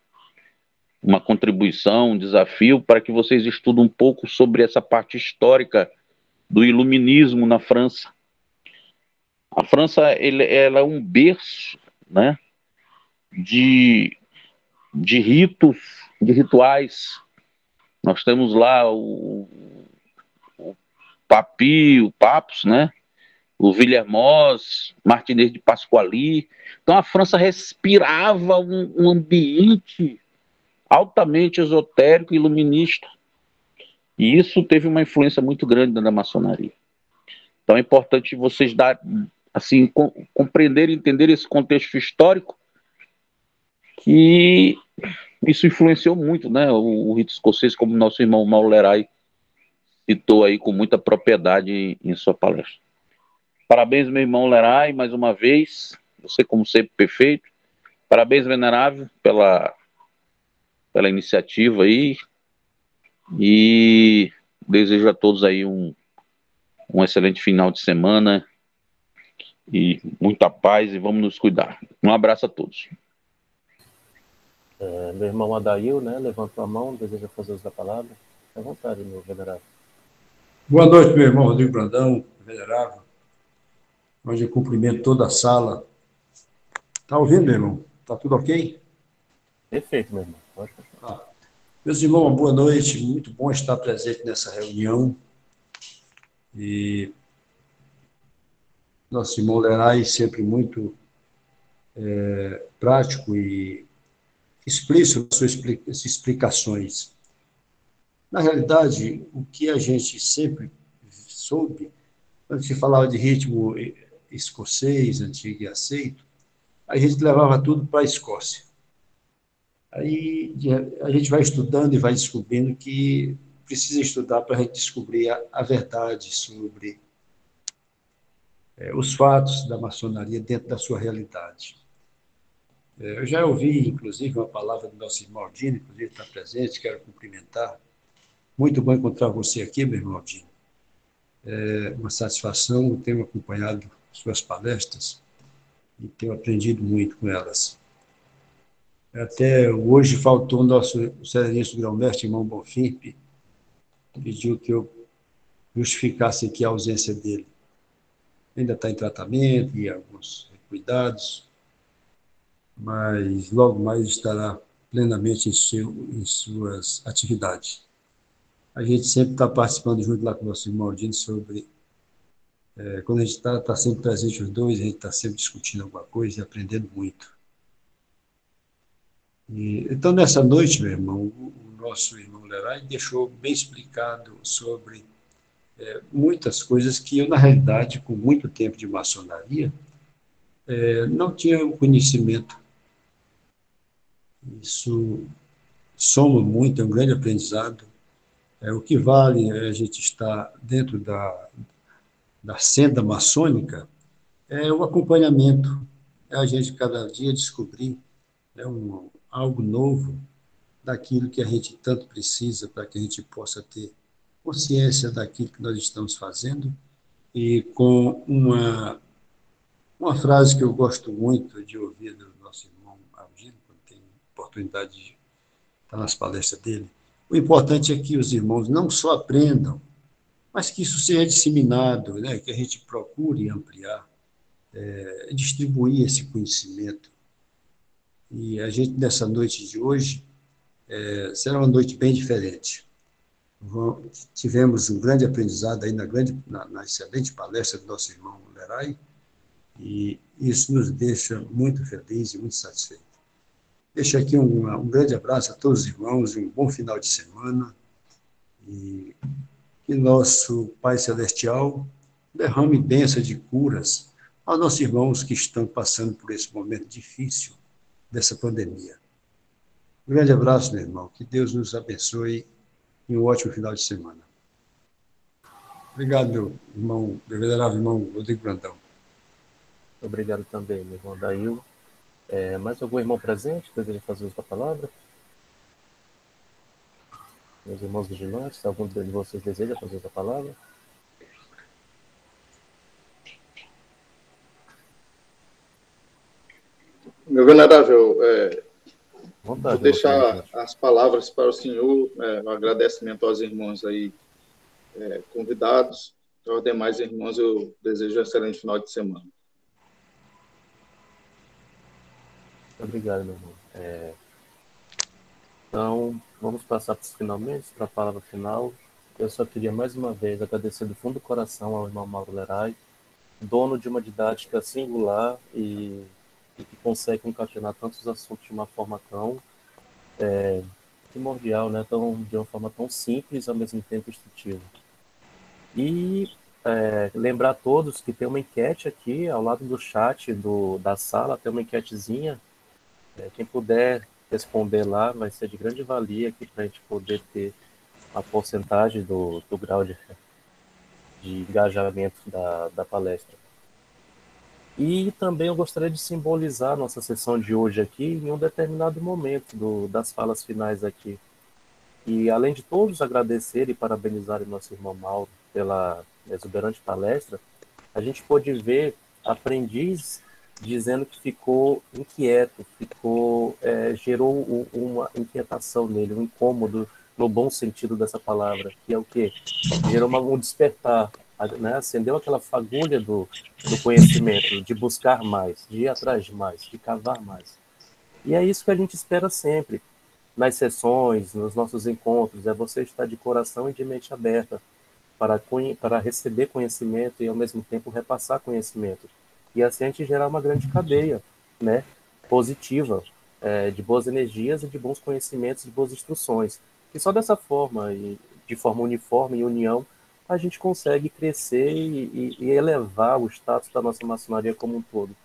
contribuição, um desafio para que vocês estudem um pouco sobre essa parte histórica do iluminismo na França. A França ela é um berço, né, de ritos, de rituais. Nós temos lá o Papi, o Papus, né, o Villermoz, Martinez de Pasquali. Então a França respirava um ambiente altamente esotérico e iluminista. E isso teve uma influência muito grande na maçonaria. Então é importante vocês compreender e entender esse contexto histórico, que isso influenciou muito, né, o rito escocês, como nosso irmão Maluerai citou aí com muita propriedade em sua palestra. Parabéns, meu irmão Lerai, mais uma vez. Você, como sempre, perfeito. Parabéns, venerável, pela iniciativa aí. E desejo a todos aí um excelente final de semana e muita paz, e vamos nos cuidar. Um abraço a todos. Meu irmão Adail, né, levantou a mão, deseja fazer uso da palavra. À vontade, meu venerável. Boa noite, meu irmão Rodrigo Brandão, venerável. Hoje eu cumprimento toda a sala. Tá ouvindo, meu irmão? Tá tudo ok? Perfeito, meu irmão. Pode continuar. Meus irmãos, boa noite. Muito bom estar presente nessa reunião. E nosso irmão Lerai sempre muito prático e explícito nas suas explicações. Na realidade, o que a gente sempre soube quando se falava de ritmo escocês, antigo e aceito, a gente levava tudo para a Escócia. Aí a gente vai estudando e vai descobrindo que precisa estudar para a gente descobrir a verdade sobre os fatos da maçonaria dentro da sua realidade. Eu já ouvi, inclusive, uma palavra do nosso irmão Aldino, inclusive está presente, quero cumprimentar. Muito bom encontrar você aqui, meu irmão Aldino. É uma satisfação, tenho acompanhado suas palestras e tenho aprendido muito com elas. Até hoje faltou o nosso sereníssimo grão-mestre, irmão Bonfim, pediu que eu justificasse aqui a ausência dele. Ainda está em tratamento e alguns cuidados, mas logo mais estará plenamente em suas atividades. A gente sempre está participando junto lá com o nosso irmão Aldino sobre... quando a gente está sempre presente os dois, a gente está sempre discutindo alguma coisa e aprendendo muito. Então, nessa noite, meu irmão, o nosso irmão Leray deixou bem explicado sobre muitas coisas que eu, na realidade, com muito tempo de maçonaria, não tinha o conhecimento. Isso soma muito, é um grande aprendizado. O que vale é a gente estar dentro da senda maçônica, é o acompanhamento, é a gente cada dia descobrir algo novo daquilo que a gente tanto precisa para que a gente possa ter consciência daquilo que nós estamos fazendo. E com uma frase que eu gosto muito de ouvir do nosso irmão Aldino, quando tem oportunidade de estar nas palestras dele, o importante é que os irmãos não só aprendam, mas que isso seja disseminado, né? Que a gente procure ampliar, distribuir esse conhecimento. E a gente, nessa noite de hoje, será uma noite bem diferente. Tivemos um grande aprendizado aí na excelente palestra do nosso irmão Leray, e isso nos deixa muito felizes e muito satisfeitos. Deixo aqui um grande abraço a todos os irmãos, um bom final de semana, e que nosso Pai Celestial derrame bênção de curas aos nossos irmãos que estão passando por esse momento difícil dessa pandemia. Um grande abraço, meu irmão. Que Deus nos abençoe e um ótimo final de semana. Obrigado, meu irmão, meu venerável irmão Rodrigo Brandão. Obrigado também, meu irmão Dail. Mais algum irmão presente que deseja fazer uso da palavra? Meus irmãos vigilantes, algum de vocês deseja fazer uso da palavra? Meu venerável, Vontade, vou deixar as palavras para o senhor, um agradecimento aos irmãos aí convidados, aos demais irmãos eu desejo um excelente final de semana. Obrigado, meu irmão. Então, vamos passar para os finalmente, para a palavra final. Eu só queria mais uma vez agradecer do fundo do coração ao irmão Mauro Leray, dono de uma didática singular e que consegue concatenar tantos assuntos de uma forma tão primordial, né? De uma forma tão simples e ao mesmo tempo instrutiva. E lembrar a todos que tem uma enquete aqui ao lado do chat da sala, tem uma enquetezinha. Quem puder responder lá vai ser de grande valia aqui para a gente poder ter a porcentagem do grau de engajamento da palestra. E também eu gostaria de simbolizar nossa sessão de hoje aqui em um determinado momento das falas finais aqui. E além de todos agradecer e parabenizar o nosso irmão Mauro pela exuberante palestra, a gente pôde ver aprendiz dizendo que ficou inquieto, gerou uma inquietação nele, um incômodo no bom sentido dessa palavra, que é o quê? Gerou um despertar, né? Acendeu aquela fagulha do conhecimento, de buscar mais, de ir atrás de mais, de cavar mais. E é isso que a gente espera sempre, nas sessões, nos nossos encontros, é você estar de coração e de mente aberta para receber conhecimento e, ao mesmo tempo, repassar conhecimento. E assim a gente gerar uma grande cadeia, né, positiva, de boas energias e de bons conhecimentos, de boas instruções. E só dessa forma, e de forma uniforme e união, a gente consegue crescer e elevar o status da nossa maçonaria como um todo.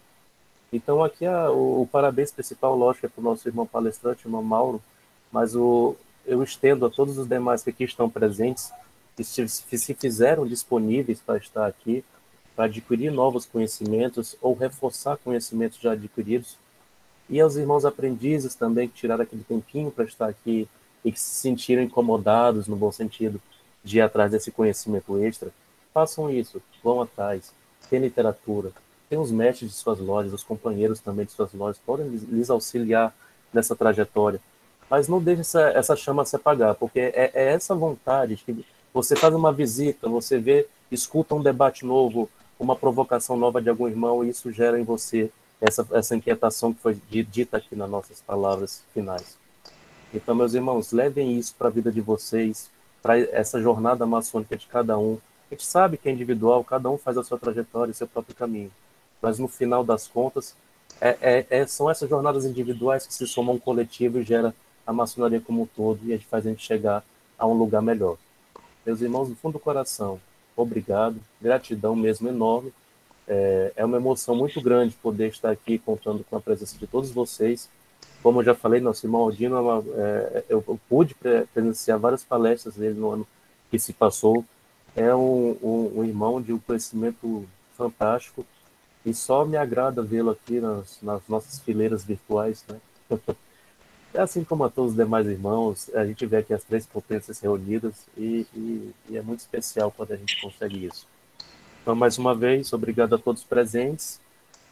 Então, aqui o parabéns principal, lógico, é para o nosso irmão palestrante, irmão Mauro, mas eu estendo a todos os demais que aqui estão presentes, que se fizeram disponíveis para estar aqui, para adquirir novos conhecimentos ou reforçar conhecimentos já adquiridos, e aos irmãos aprendizes também, que tiraram aquele tempinho para estar aqui e que se sentiram incomodados, no bom sentido, de ir atrás desse conhecimento extra, façam isso, vão atrás, tem literatura, tem os mestres de suas lojas, os companheiros também de suas lojas, podem lhes auxiliar nessa trajetória, mas não deixe essa chama se apagar, porque é essa vontade de que você faz uma visita, você vê, escuta um debate novo, uma provocação nova de algum irmão, e isso gera em você essa inquietação que foi dita aqui nas nossas palavras finais. Então, meus irmãos, levem isso para a vida de vocês, para essa jornada maçônica de cada um. A gente sabe que é individual, cada um faz a sua trajetória, o seu próprio caminho. Mas, no final das contas, são essas jornadas individuais que se somam a um coletivo e gera a maçonaria como um todo, e faz a gente chegar a um lugar melhor. Meus irmãos, do fundo do coração, obrigado, gratidão mesmo enorme. É uma emoção muito grande poder estar aqui contando com a presença de todos vocês. Como eu já falei, nosso irmão Aldino, eu pude presenciar várias palestras dele no ano que se passou. É um irmão de um conhecimento fantástico e só me agrada vê-lo aqui nas nossas fileiras virtuais, né? É assim como a todos os demais irmãos, a gente vê aqui as três potências reunidas e é muito especial quando a gente consegue isso. Então, mais uma vez, obrigado a todos presentes.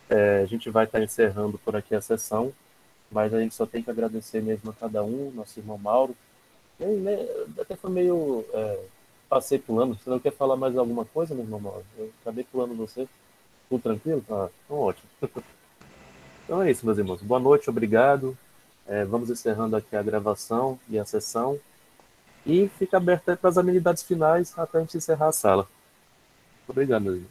A gente vai estar encerrando por aqui a sessão, mas a gente só tem que agradecer mesmo a cada um, nosso irmão Mauro. Até foi meio... passei pulando. Você não quer falar mais alguma coisa, meu irmão Mauro? Eu acabei pulando você. Tudo tranquilo? Ah, então ótimo. Então é isso, meus irmãos. Boa noite, obrigado. Vamos encerrando aqui a gravação e a sessão. E fica aberto para as amenidades finais até a gente encerrar a sala. Obrigado, meu irmão.